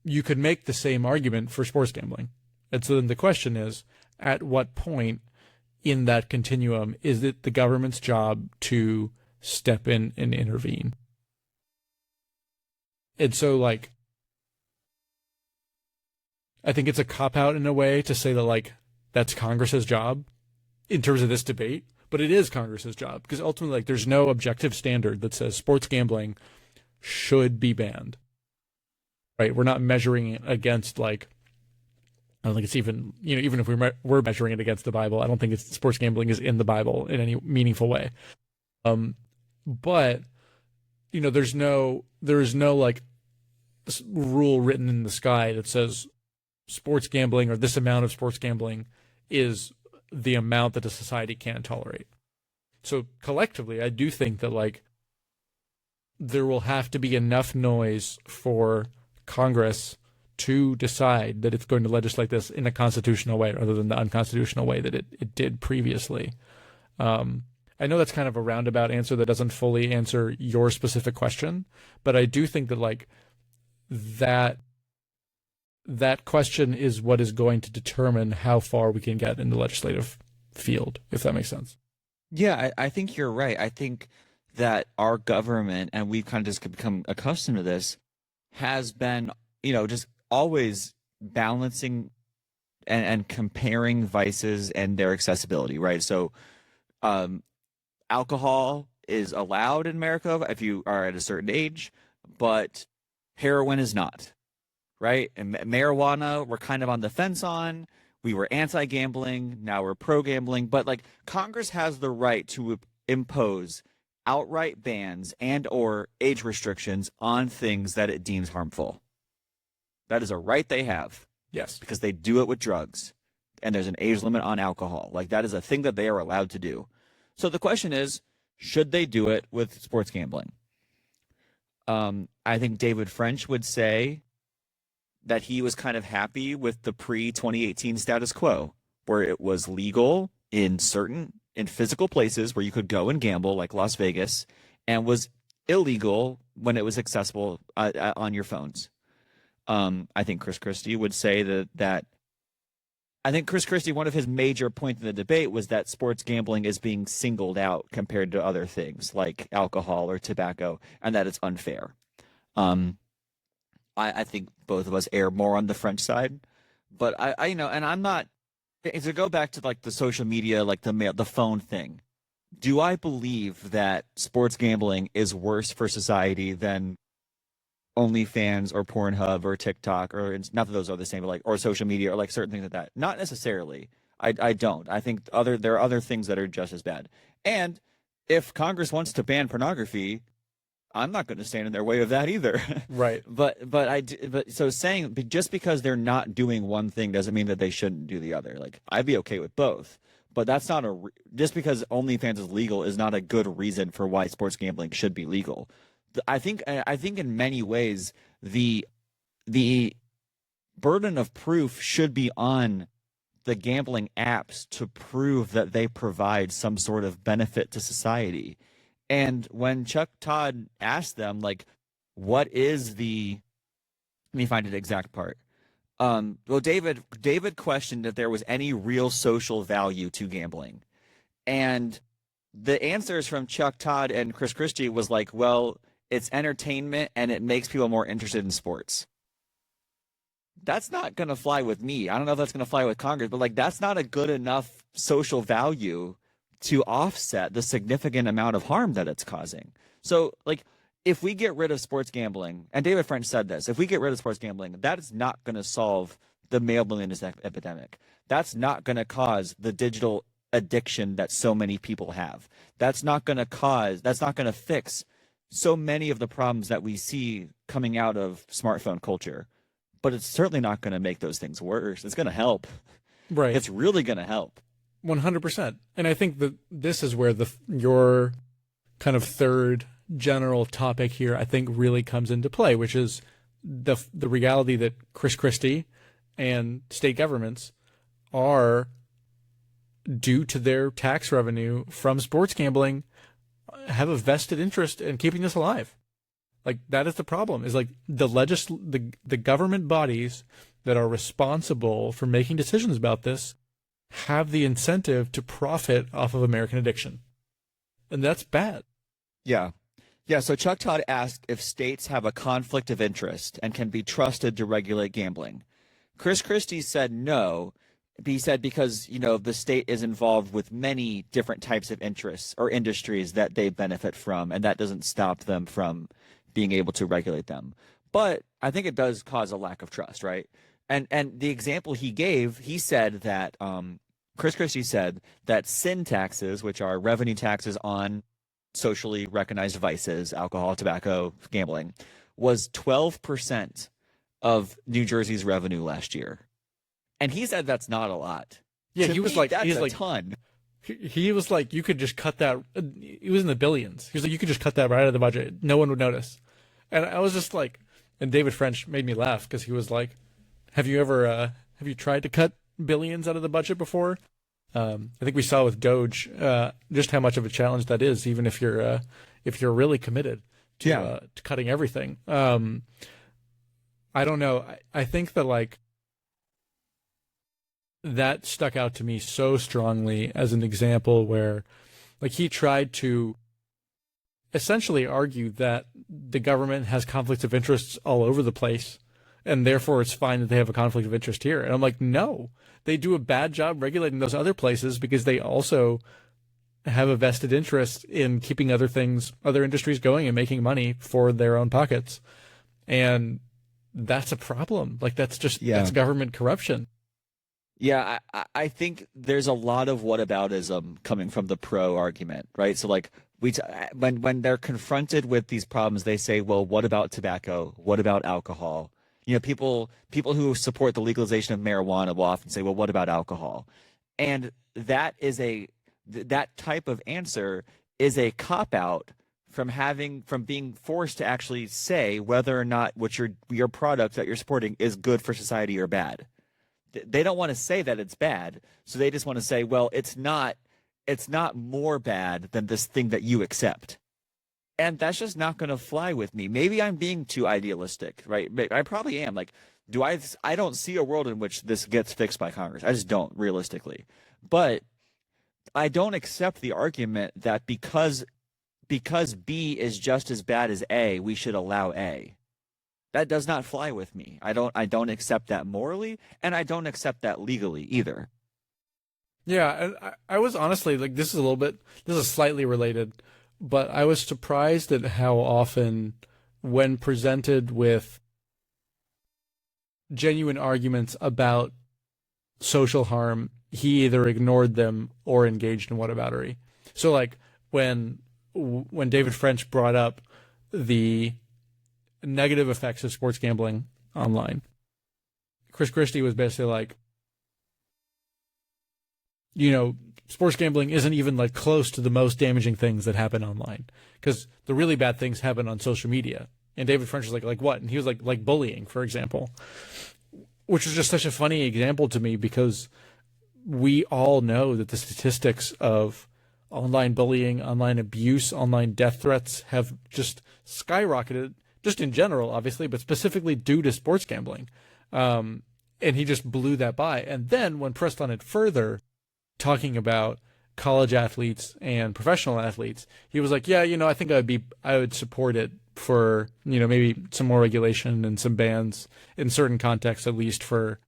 You could make the same argument for sports gambling. And so then the question is, at what point in that continuum is it the government's job to step in and intervene? And so, I think it's a cop-out in a way to say that, that's Congress's job in terms of this debate, but it is Congress's job because ultimately, there's no objective standard that says sports gambling should be banned, right? We're not measuring it against, I don't think it's even, even if we're measuring it against the Bible, I don't think sports gambling is in the Bible in any meaningful way. But, there is no rule written in the sky that says sports gambling or this amount of sports gambling is the amount that a society can tolerate. So collectively, I do think that there will have to be enough noise for Congress to decide that it's going to legislate this in a constitutional way rather than the unconstitutional way that it did previously. I know that's kind of a roundabout answer that doesn't fully answer your specific question, but I do think that that question is what is going to determine how far we can get in the legislative field, if that makes sense. Yeah, I think you're right. I think that our government, and we've kind of just become accustomed to this, has been, just always balancing and comparing vices and their accessibility, right? So alcohol is allowed in America if you are at a certain age, but heroin is not, right? And marijuana, we're kind of on the fence on. We were anti-gambling, now we're pro-gambling, but Congress has the right to impose outright bans and or age restrictions on things that it deems harmful. That is a right they have. Yes. Because they do it with drugs, and there's an age limit on alcohol. That is a thing that they are allowed to do. So the question is, should they do it with sports gambling? I think David French would say that he was kind of happy with the pre-2018 status quo, where it was legal in physical places where you could go and gamble, like Las Vegas, and was illegal when it was accessible on your phones. I think Chris Christie would say that I think Chris Christie, one of his major points in the debate was that sports gambling is being singled out compared to other things like alcohol or tobacco, and that it's unfair. I think both of us err more on the French side, but I and I'm not, to go back to the social media, the phone thing. Do I believe that sports gambling is worse for society than OnlyFans or Pornhub or TikTok, or not that those are the same, but or social media or certain things like that? Not necessarily. I don't. I think there are other things that are just as bad. And if Congress wants to ban pornography, I'm not going to stand in their way of that either. Right. But so saying just because they're not doing one thing doesn't mean that they shouldn't do the other. Like I'd be okay with both, but that's not just because OnlyFans is legal is not a good reason for why sports gambling should be legal. I think in many ways the burden of proof should be on the gambling apps to prove that they provide some sort of benefit to society. And when Chuck Todd asked them, like, what is the, let me find an exact part. Well, David questioned if there was any real social value to gambling. And the answers from Chuck Todd and Chris Christie was like, well, it's entertainment and it makes people more interested in sports. That's not going to fly with me. I don't know if that's going to fly with Congress, but like that's not a good enough social value to offset the significant amount of harm that it's causing. So like if we get rid of sports gambling, and David French said this, if we get rid of sports gambling, that is not going to solve the male loneliness epidemic. That's not going to cause the digital addiction that so many people have. That's not going to fix so many of the problems that we see coming out of smartphone culture. But it's certainly not going to make those things worse. It's going to help. Right. It's really going to help. 100%. And I think that this is where your kind of third general topic here, I think, really comes into play, which is the reality that Chris Christie and state governments are, due to their tax revenue from sports gambling, have a vested interest in keeping this alive. Like that is the problem, is like the government bodies that are responsible for making decisions about this have the incentive to profit off of American addiction. And that's bad. Yeah. Yeah. So Chuck Todd asked if states have a conflict of interest and can be trusted to regulate gambling. Chris Christie said no. He said because, the state is involved with many different types of interests or industries that they benefit from, and that doesn't stop them from being able to regulate them. But I think it does cause a lack of trust, right? And the example he gave, he said that Chris Christie said that sin taxes, which are revenue taxes on socially recognized vices, alcohol, tobacco, gambling, was 12% of New Jersey's revenue last year. And he said that's not a lot. Yeah, he was like, that's a ton. He was like, you could just cut that. It was in the billions. He was like, you could just cut that right out of the budget. No one would notice. And I was just like, and David French made me laugh because he was like, have you tried to cut billions out of the budget before? I think we saw with Doge just how much of a challenge that is, even if you're really committed to cutting everything. I don't know. I think that like that stuck out to me so strongly as an example where like he tried to essentially argue that the government has conflicts of interests all over the place and therefore it's fine that they have a conflict of interest here. And I'm like, no, they do a bad job regulating those other places because they also have a vested interest in keeping other industries going and making money for their own pockets. And that's a problem. Like that's that's government corruption. Yeah, I think there's a lot of whataboutism coming from the pro argument, right? So like when they're confronted with these problems, they say, well, what about tobacco? What about alcohol? People who support the legalization of marijuana will often say, well, what about alcohol? And that type of answer is a cop-out from being forced to actually say whether or not what your product that you're supporting is good for society or bad. They don't want to say that it's bad, so they just want to say, well, it's not more bad than this thing that you accept. And that's just not going to fly with me. Maybe I'm being too idealistic, right? I probably am. Like, I don't see a world in which this gets fixed by Congress. I just don't, realistically. But I don't accept the argument that because B is just as bad as A, we should allow A. That does not fly with me. I don't accept that morally, and I don't accept that legally either. Yeah, and I was honestly like, this is slightly related, but I was surprised at how often, when presented with genuine arguments about social harm, he either ignored them or engaged in whataboutery. So like when David French brought up the negative effects of sports gambling online. Christie was basically like, sports gambling isn't even like close to the most damaging things that happen online, because the really bad things happen on social media. And David French was like what? And he was like bullying, for example, which was just such a funny example to me, because we all know that the statistics of online bullying, online abuse, online death threats have just skyrocketed, just in general, obviously, but specifically due to sports gambling. And he just blew that by. And then when pressed on it further, talking about college athletes and professional athletes, he was like, yeah, I think I would support it for, maybe some more regulation and some bans in certain contexts, at least for,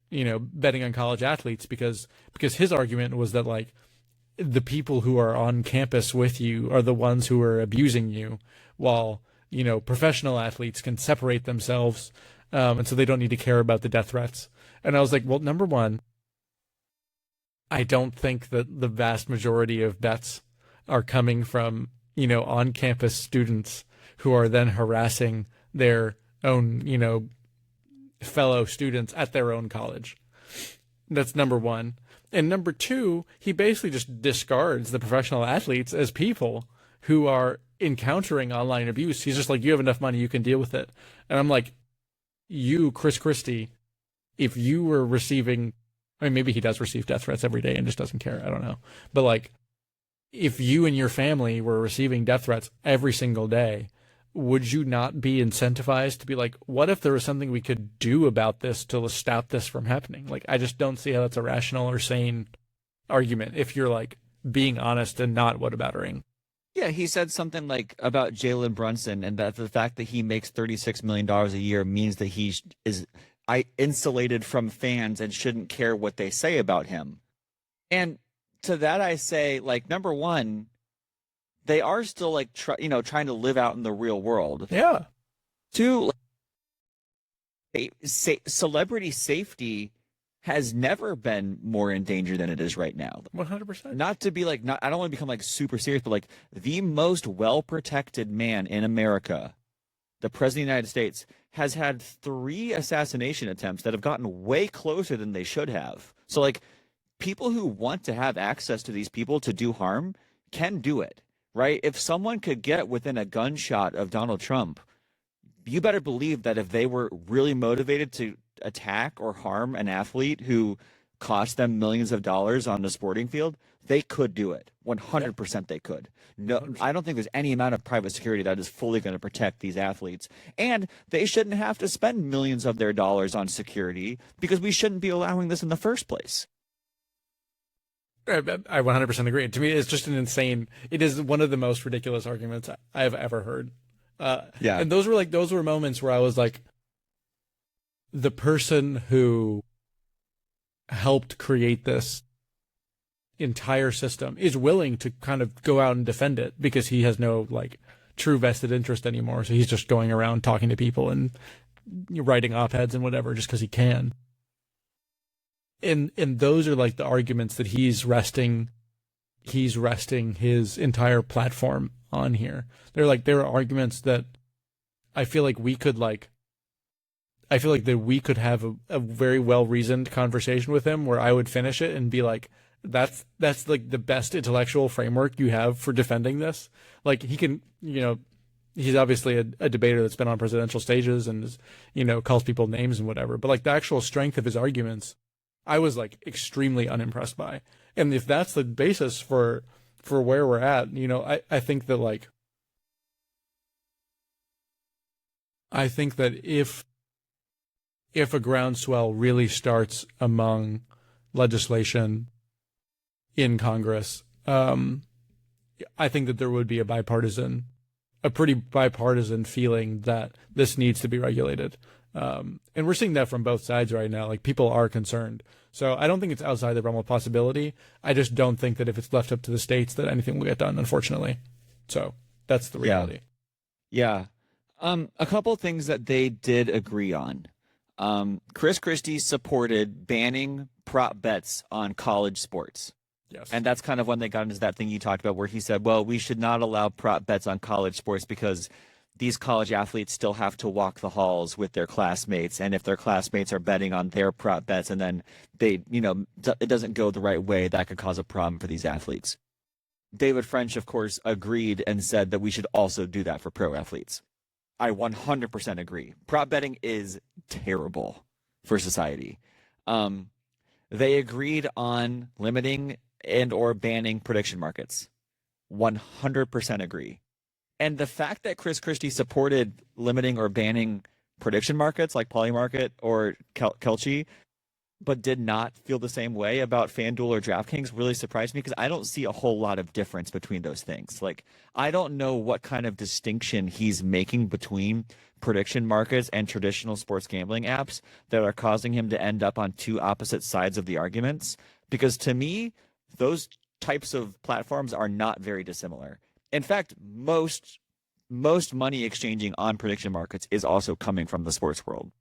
betting on college athletes, because his argument was that like the people who are on campus with you are the ones who are abusing you, while, professional athletes can separate themselves. And so they don't need to care about the death threats. And I was like, well, number one, I don't think that the vast majority of bets are coming from, on-campus students who are then harassing their own, fellow students at their own college. That's number one. And number two, he basically just discards the professional athletes as people who are encountering online abuse. He's just like, you have enough money, you can deal with it. And I'm like, you, Christie, if you were receiving, I mean, maybe he does receive death threats every day and just doesn't care. I don't know. But like, if you and your family were receiving death threats every single day, would you not be incentivized to be like, what if there was something we could do about this to stop this from happening? Like, I just don't see how that's a rational or sane argument if you're like being honest and not whataboutering. Yeah, he said something like about Jalen Brunson, and that the fact that he makes $36 million a year means that he is insulated from fans and shouldn't care what they say about him. And to that I say, like, number one, they are still like trying to live out in the real world. Yeah. Two, celebrity safety has never been more in danger than it is right now. 100%. Not to be like, I don't want to become like super serious, but like the most well-protected man in America, the president of the United States, has had 3 assassination attempts that have gotten way closer than they should have. So like, people who want to have access to these people to do harm can do it, right? If someone could get within a gunshot of Donald Trump, you better believe that if they were really motivated to attack or harm an athlete who cost them millions of dollars on the sporting field, they could do it. 100% they could. No, 100%. I don't think there's any amount of private security that is fully going to protect these athletes. And they shouldn't have to spend millions of their dollars on security, because we shouldn't be allowing this in the first place. I 100% agree. To me, it's just it is one of the most ridiculous arguments I've ever heard. Yeah. And those were moments where I was like, the person who helped create this entire system is willing to kind of go out and defend it, because he has no like true vested interest anymore. So he's just going around talking to people and writing op-eds and whatever, just because he can. And those are like the arguments that he's resting his entire platform on here. There are arguments that I feel like we could have a very well-reasoned conversation with him, where I would finish it and be like, that's like the best intellectual framework you have for defending this. Like, he can, he's obviously a debater that's been on presidential stages and is, calls people names and whatever, but like the actual strength of his arguments, I was like extremely unimpressed by. And if that's the basis for where we're at, I think that like, I think that if a groundswell really starts among legislation in Congress, I think that there would be a pretty bipartisan feeling that this needs to be regulated. And we're seeing that from both sides right now. Like, people are concerned. So I don't think it's outside the realm of possibility. I just don't think that if it's left up to the states that anything will get done, unfortunately. So that's the reality. Yeah. A couple of things that they did agree on. Christie supported banning prop bets on college sports. Yes. And that's kind of when they got into that thing you talked about, where he said, well, we should not allow prop bets on college sports because these college athletes still have to walk the halls with their classmates, and if their classmates are betting on their prop bets and then they, it doesn't go the right way, that could cause a problem for these athletes. David French, of course, agreed and said that we should also do that for pro athletes. I 100% agree. Prop betting is terrible for society. They agreed on limiting and or banning prediction markets. 100% agree. And the fact that Chris Christie supported limiting or banning prediction markets like Polymarket or Kelchi, but did not feel the same way about FanDuel or DraftKings really surprised me, because I don't see a whole lot of difference between those things. Like, I don't know what kind of distinction he's making between prediction markets and traditional sports gambling apps that are causing him to end up on two opposite sides of the arguments. Because to me, those types of platforms are not very dissimilar. In fact, most money exchanging on prediction markets is also coming from the sports world.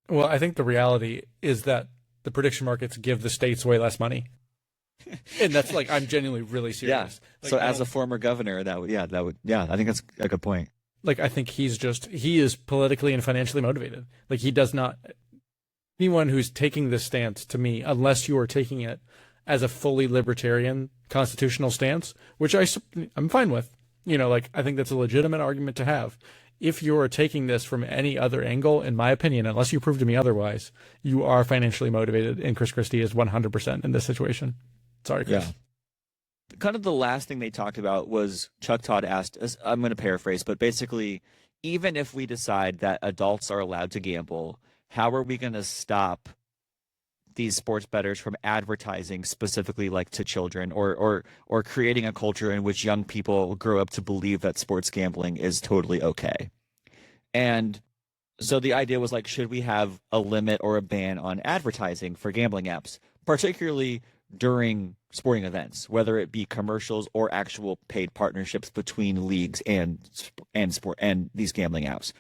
Well, I think the reality is that the prediction markets give the states way less money. And that's like, I'm genuinely really serious. Yeah. Like, so as a former governor, I think that's a good point. Like, I think he is politically and financially motivated. Like, he does not, anyone who's taking this stance, to me, unless you are taking it as a fully libertarian constitutional stance, which I'm fine with, like, I think that's a legitimate argument to have. If you're taking this from any other angle, in my opinion, unless you prove to me otherwise, you are financially motivated, and Chris Christie is 100% in this situation. Sorry, Chris. Yeah. Kind of the last thing they talked about was Chuck Todd asked, I'm going to paraphrase, but basically, even if we decide that adults are allowed to gamble, how are we going to stop these sports bettors from advertising specifically like to children, or creating a culture in which young people grow up to believe that sports gambling is totally okay? And so the idea was like, should we have a limit or a ban on advertising for gambling apps, particularly during sporting events, whether it be commercials or actual paid partnerships between leagues and sport and these gambling apps?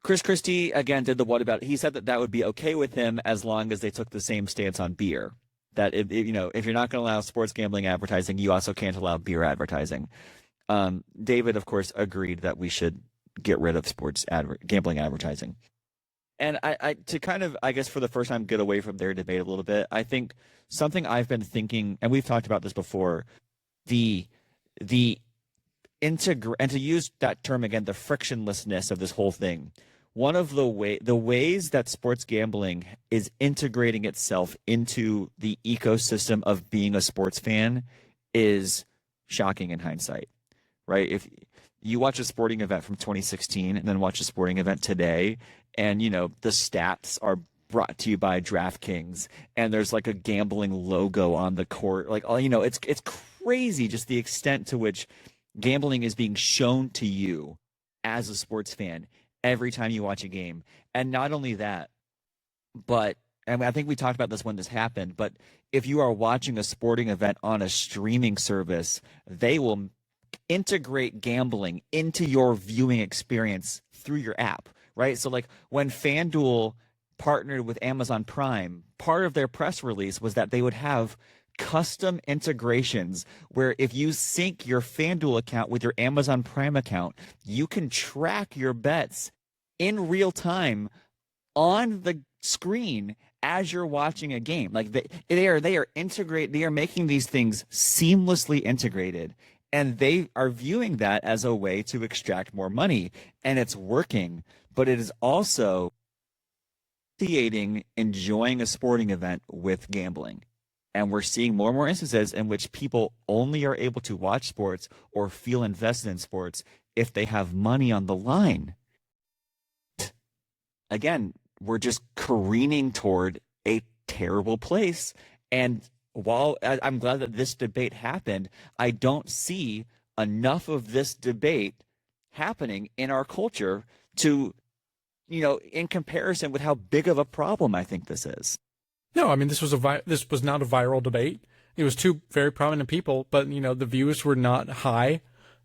Chris Christie, again, did the what about. He said that would be okay with him as long as they took the same stance on beer. That if you're not going to allow sports gambling advertising, you also can't allow beer advertising. David, of course, agreed that we should get rid of sports gambling advertising. And I to kind of, I guess, for the first time, get away from their debate a little bit, I think something I've been thinking, and we've talked about this before, and to use that term again, the frictionlessness of this whole thing. One of the ways that sports gambling is integrating itself into the ecosystem of being a sports fan is shocking in hindsight, right? If you watch a sporting event from 2016 and then watch a sporting event today, and the stats are brought to you by DraftKings, and there's like a gambling logo on the court, like, it's crazy just the extent to which gambling is being shown to you as a sports fan every time you watch a game. And not only that, but I think we talked about this when this happened, but if you are watching a sporting event on a streaming service, they will integrate gambling into your viewing experience through your app, right? So like when FanDuel partnered with Amazon Prime, part of their press release was that they would have custom integrations where if you sync your FanDuel account with your Amazon Prime account, you can track your bets in real time on the screen as you're watching a game. Like they are making these things seamlessly integrated, and they are viewing that as a way to extract more money, and it's working. But it is also creating enjoying a sporting event with gambling. And we're seeing more and more instances in which people only are able to watch sports or feel invested in sports if they have money on the line. Again, we're just careening toward a terrible place. And while I'm glad that this debate happened, I don't see enough of this debate happening in our culture to, in comparison with how big of a problem I think this is. No, I mean, this was not a viral debate. It was two very prominent people, but the views were not high.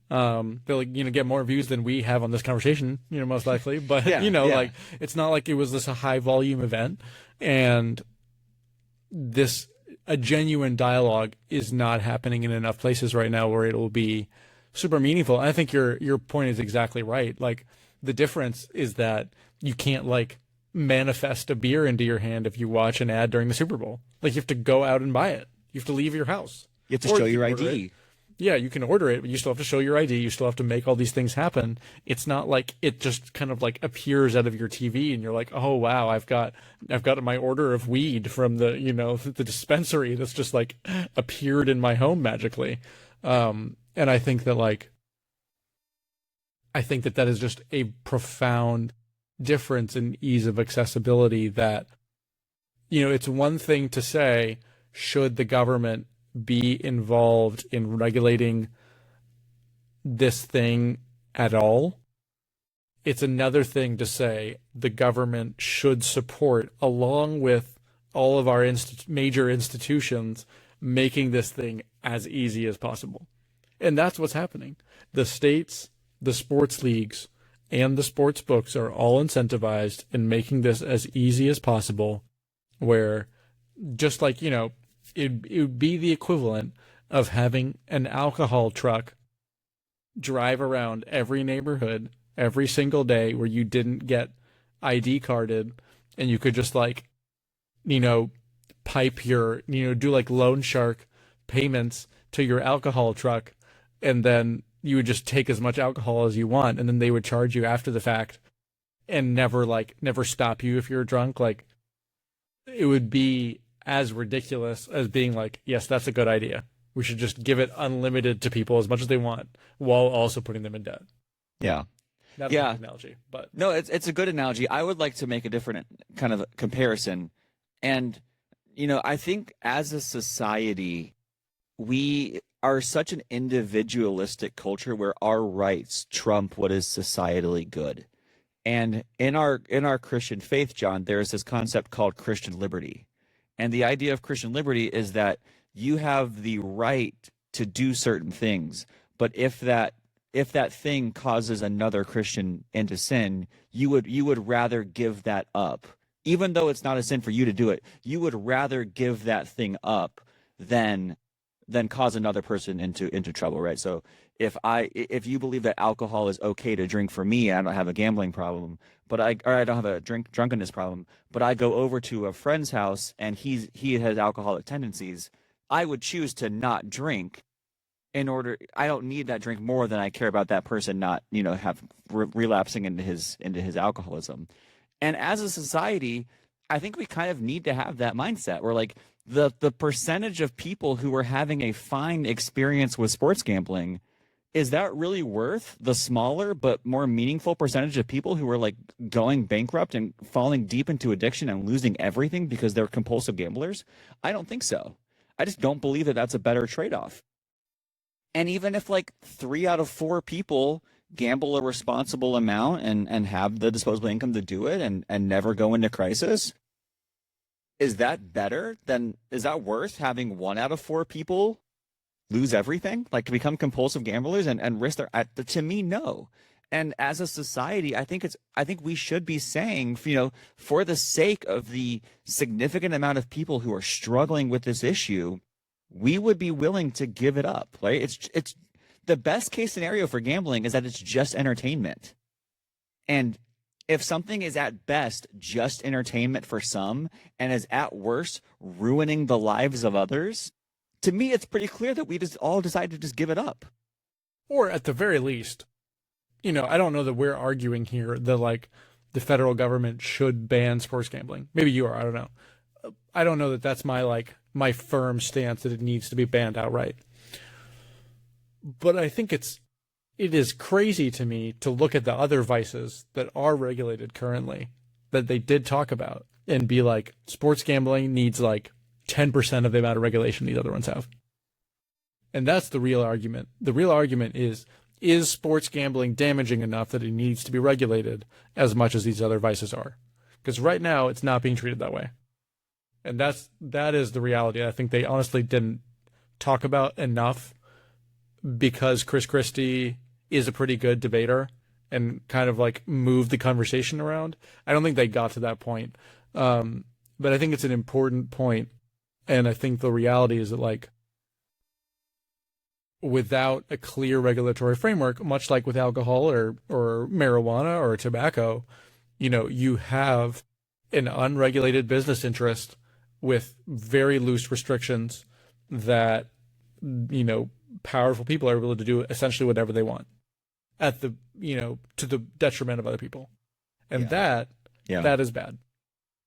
They'll get more views than we have on this conversation, most likely. But like, it's not like it was a high volume event, and a genuine dialogue is not happening in enough places right now where it will be super meaningful. And I think your point is exactly right. Like, The difference is that you can't like manifest a beer into your hand if you watch an ad during the Super Bowl. Like you have to go out and buy it. You have to leave your house. You have to Or show you your can order ID. it. Yeah, you can order it, but you still have to show your ID. You still have to make all these things happen. It's not like it just kind of like appears out of your TV and you're like, oh wow, I've got my order of weed from the the dispensary that's just like appeared in my home magically. And I think that that is just a profound difference in ease of accessibility. That it's one thing to say, should the government be involved in regulating this thing at all? It's another thing to say the government should support, along with all of our major institutions, making this thing as easy as possible. And that's what's happening. The states, the sports leagues, and the sports books are all incentivized in making this as easy as possible, where just like, it would be the equivalent of having an alcohol truck drive around every neighborhood every single day where you didn't get ID carded, and you could just pipe your, do like loan shark payments to your alcohol truck, and then you would just take as much alcohol as you want, and then they would charge you after the fact and never stop you if you're drunk. Like, it would be as ridiculous as being like, yes, that's a good idea. We should just give it unlimited to people as much as they want while also putting them in debt. Yeah. That's Yeah. an analogy, but No, it's a good analogy. I would like to make a different kind of comparison. And, I think as a society, we are such an individualistic culture where our rights trump what is societally good. And in our Christian faith, John, there is this concept called Christian liberty. And the idea of Christian liberty is that you have the right to do certain things, but if that thing causes another Christian into sin, you would rather give that up. Even though it's not a sin for you to do it, you would rather give that thing up than cause another person into trouble, right? So if you believe that alcohol is okay to drink for me, I don't have a gambling problem, or I don't have a drunkenness problem, but I go over to a friend's house and he has alcoholic tendencies, I would choose to not drink. I don't need that drink more than I care about that person not, relapsing into his alcoholism. And as a society, I think we kind of need to have that mindset where like the percentage of people who are having a fine experience with sports gambling, is that really worth the smaller but more meaningful percentage of people who are like going bankrupt and falling deep into addiction and losing everything because they're compulsive gamblers? I don't think so. I just don't believe that that's a better trade-off. And even if like 3 out of 4 people gamble a responsible amount and have the disposable income to do it and never go into crisis, is that worth having 1 out of 4 people lose everything, like to become compulsive gamblers and risk to me, no. And as a society, I think we should be saying, for the sake of the significant amount of people who are struggling with this issue, we would be willing to give it up, right? It's the best case scenario for gambling is that it's just entertainment. And if something is at best just entertainment for some and is at worst ruining the lives of others, to me, it's pretty clear that we just all decided to just give it up. or at the very least, I don't know that we're arguing here that like the federal government should ban sports gambling. Maybe you are, I don't know. I don't know that that's my firm stance that it needs to be banned outright. But I think it is crazy to me to look at the other vices that are regulated currently that they did talk about and be like, sports gambling needs like 10% of the amount of regulation these other ones have. And that's the real argument. The real argument is sports gambling damaging enough that it needs to be regulated as much as these other vices are? Because right now it's not being treated that way. And that is the reality. I think they honestly didn't talk about enough because Chris Christie is a pretty good debater and kind of like moved the conversation around. I don't think they got to that point. But I think it's an important point. And I think the reality is that like without a clear regulatory framework, much like with alcohol or marijuana or tobacco, you have an unregulated business interest with very loose restrictions that, powerful people are able to do essentially whatever they want at the, to the detriment of other people. And that is bad.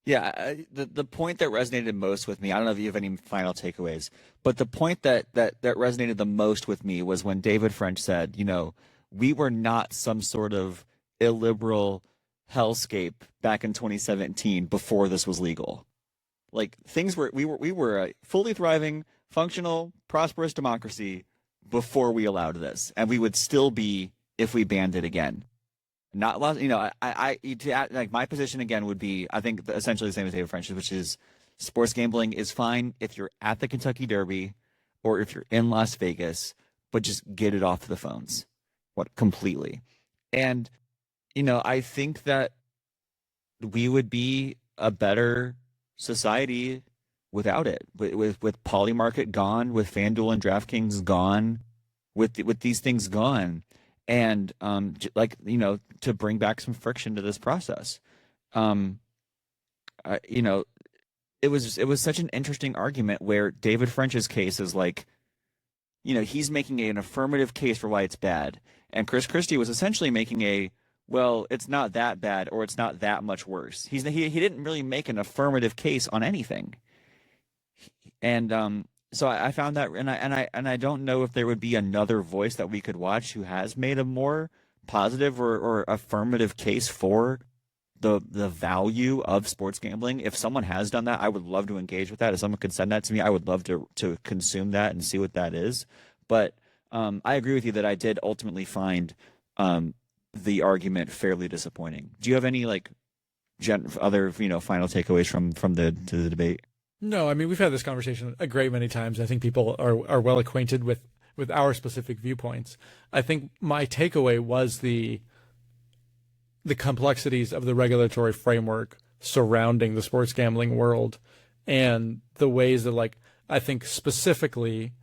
Yeah, the point that resonated most with me, I don't know if you have any final takeaways, but the point that resonated the most with me was when David French said, we were not some sort of illiberal hellscape back in 2017 before this was legal. Like we were a fully thriving, functional, prosperous democracy before we allowed this, and we would still be if we banned it again. Not lost, like my position again would be, I think essentially the same as David French's, which is sports gambling is fine if you're at the Kentucky Derby or if you're in Las Vegas, but just get it off the phones, completely. And, I think that we would be a better society without it, with Polymarket gone, with FanDuel and DraftKings gone, with these things gone. And to bring back some friction to this process, it was such an interesting argument where David French's case is like, he's making an affirmative case for why it's bad, and Chris Christie was essentially making well, it's not that bad or it's not that much worse. He didn't really make an affirmative case on anything, and so I found that, and I don't know if there would be another voice that we could watch who has made a more positive or affirmative case for the value of sports gambling. If someone has done that, I would love to engage with that. If someone could send that to me, I would love to consume that and see what that is. But I agree with you that I did ultimately find the argument fairly disappointing. Do you have any other final takeaways from the debate? No, I mean, we've had this conversation a great many times. I think people are well acquainted with our specific viewpoints. I think my takeaway was the complexities of the regulatory framework surrounding the sports gambling world, and the ways that, I think specifically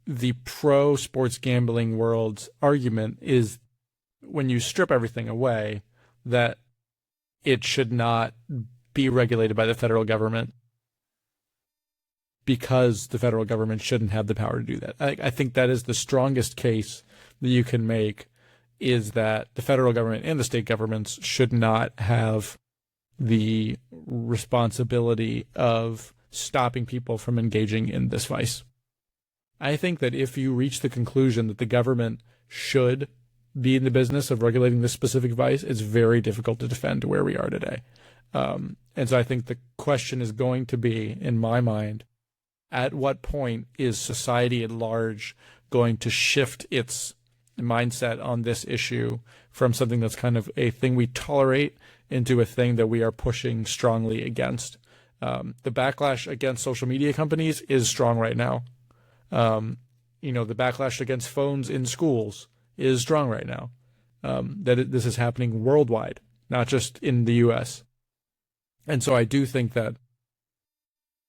the pro sports gambling world's argument is, when you strip everything away, that it should not be regulated by the federal government, because the federal government shouldn't have the power to do that. I think that is the strongest case that you can make, is that the federal government and the state governments should not have the responsibility of stopping people from engaging in this vice. I think that if you reach the conclusion that the government should be in the business of regulating this specific vice, it's very difficult to defend where we are today. And so I think the question is going to be, in my mind, at what point is society at large going to shift its mindset on this issue from something that's kind of a thing we tolerate into a thing that we are pushing strongly against? The backlash against social media companies is strong right now. The backlash against phones in schools is strong right now. This is happening worldwide, not just in the U.S. And so I do think that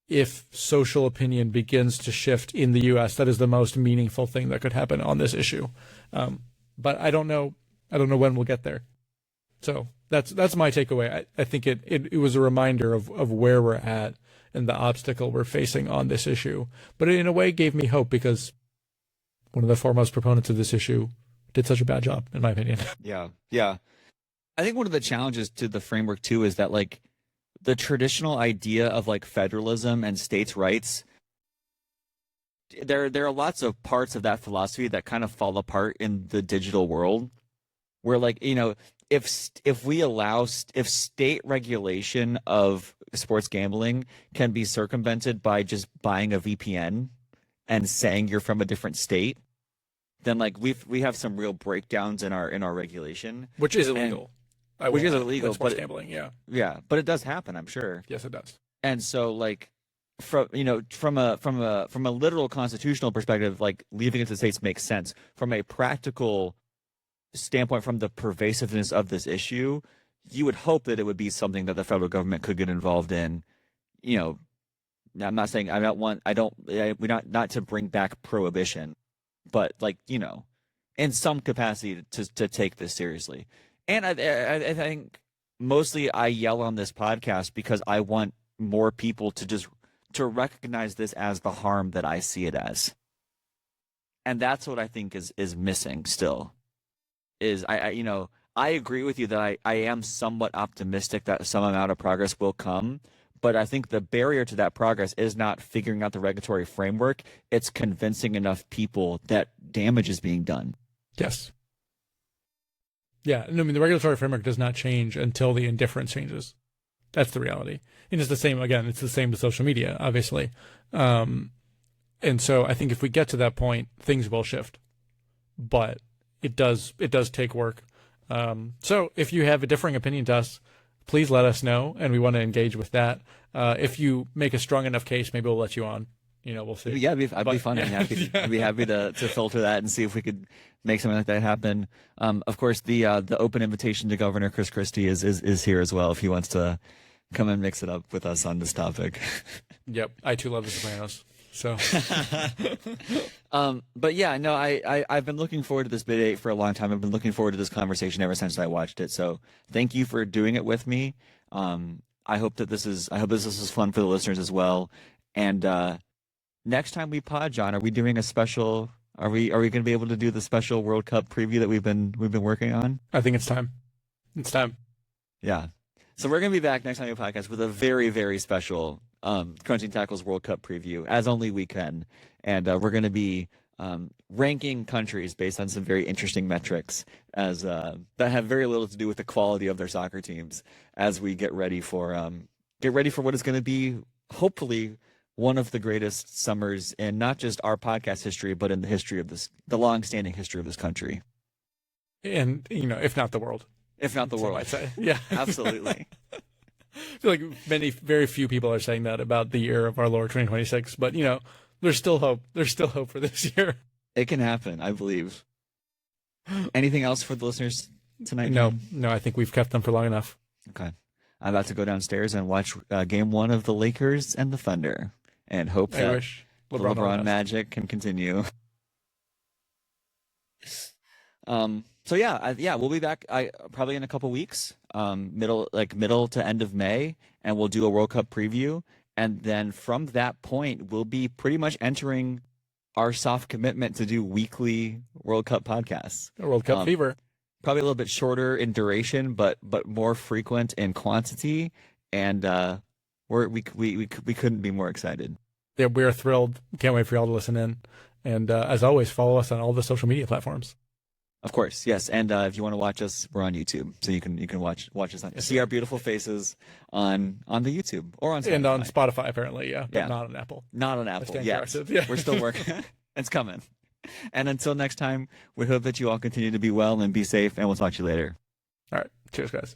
if social opinion begins to shift in the U.S., that is the most meaningful thing that could happen on this issue. But I don't know when we'll get there. So that's my takeaway. I think it was a reminder of where we're at and the obstacle we're facing on this issue. But it in a way gave me hope, because one of the foremost proponents of this issue did such a bad job, in my opinion. Yeah. I think one of the challenges to the framework too is that the traditional idea of federalism and states' rights, there are lots of parts of that philosophy that kind of fall apart in the digital world, where if state regulation of sports gambling can be circumvented by just buying a VPN and saying you're from a different state, then we have some real breakdowns in our regulation, which is illegal. Which is illegal, sports gambling, yeah, but it does happen, I'm sure. Yes, it does. And so, from a literal constitutional perspective, leaving it to the states makes sense. From a practical standpoint, from the pervasiveness of this issue, you would hope that it would be something that the federal government could get involved in. I'm not saying not to bring back prohibition, but like, in some capacity to take this seriously. And I think mostly I yell on this podcast because I want more people to recognize this as the harm that I see it as. And that's what I think is missing still. Is I agree with you that I am somewhat optimistic that some amount of progress will come, but I think the barrier to that progress is not figuring out the regulatory framework. It's convincing enough people that damage is being done. Yes. Yeah, I mean, the regulatory framework does not change until the indifference changes. That's the reality. And it's the same, again, it's the same with social media, obviously. And so I think if we get to that point, things will shift. But it does take work. So if you have a differing opinion to us, please let us know, and we want to engage with that. If you make a strong enough case, maybe we'll let you on. We'll see. Yeah, I'd be fun. Yeah. I'd be happy to filter that and see if we could make something like that happen. Of course, the open invitation to Governor Chris Christie is here as well if he wants to come and mix it up with us on this topic. Yep, I too love The Sopranos. So, but yeah, no, I've been looking forward to this bid 8 for a long time. I've been looking forward to this conversation ever since I watched it. So thank you for doing it with me. I hope this is fun for the listeners as well. And next time we pod, John, are we doing a special? Are we going to be able to do the special World Cup preview that we've been working on? I think it's time. It's time. Yeah. So we're going to be back next time we podcast with a very, very special Crunching Tackles World Cup preview, as only we can. And we're going to be ranking countries based on some very interesting metrics as that have very little to do with the quality of their soccer teams as we get ready for what is going to be hopefully one of the greatest summers in not just our podcast history, but in the long-standing history of this country. And, if not the world. If not the world. I'd say. Yeah. Absolutely. I feel like very few people are saying that about the year of our Lord 2026, but there's still hope. There's still hope for this year. It can happen, I believe. Anything else for the listeners tonight? No, I think we've kept them for long enough. Okay. I'm about to go downstairs and watch game 1 of the Lakers and the Thunder and hope that the LeBron magic can continue. So we'll be back probably in a couple weeks, middle to end of May, and we'll do a World Cup preview. And then from that point, we'll be pretty much entering our soft commitment to do weekly World Cup podcasts. World Cup fever. Probably a little bit shorter in duration, but more frequent in quantity. And we couldn't be more excited. Yeah, we're thrilled. Can't wait for y'all to listen in. And as always, follow us on all the social media platforms. Of course, yes. And if you want to watch us, we're on YouTube, so you can watch us see our beautiful faces on the YouTube or on Spotify. And on Spotify apparently, but not on Apple. Not on Apple. Yes, we're still working. It's coming. And until next time, we hope that you all continue to be well and be safe, and we'll talk to you later. All right, cheers, guys.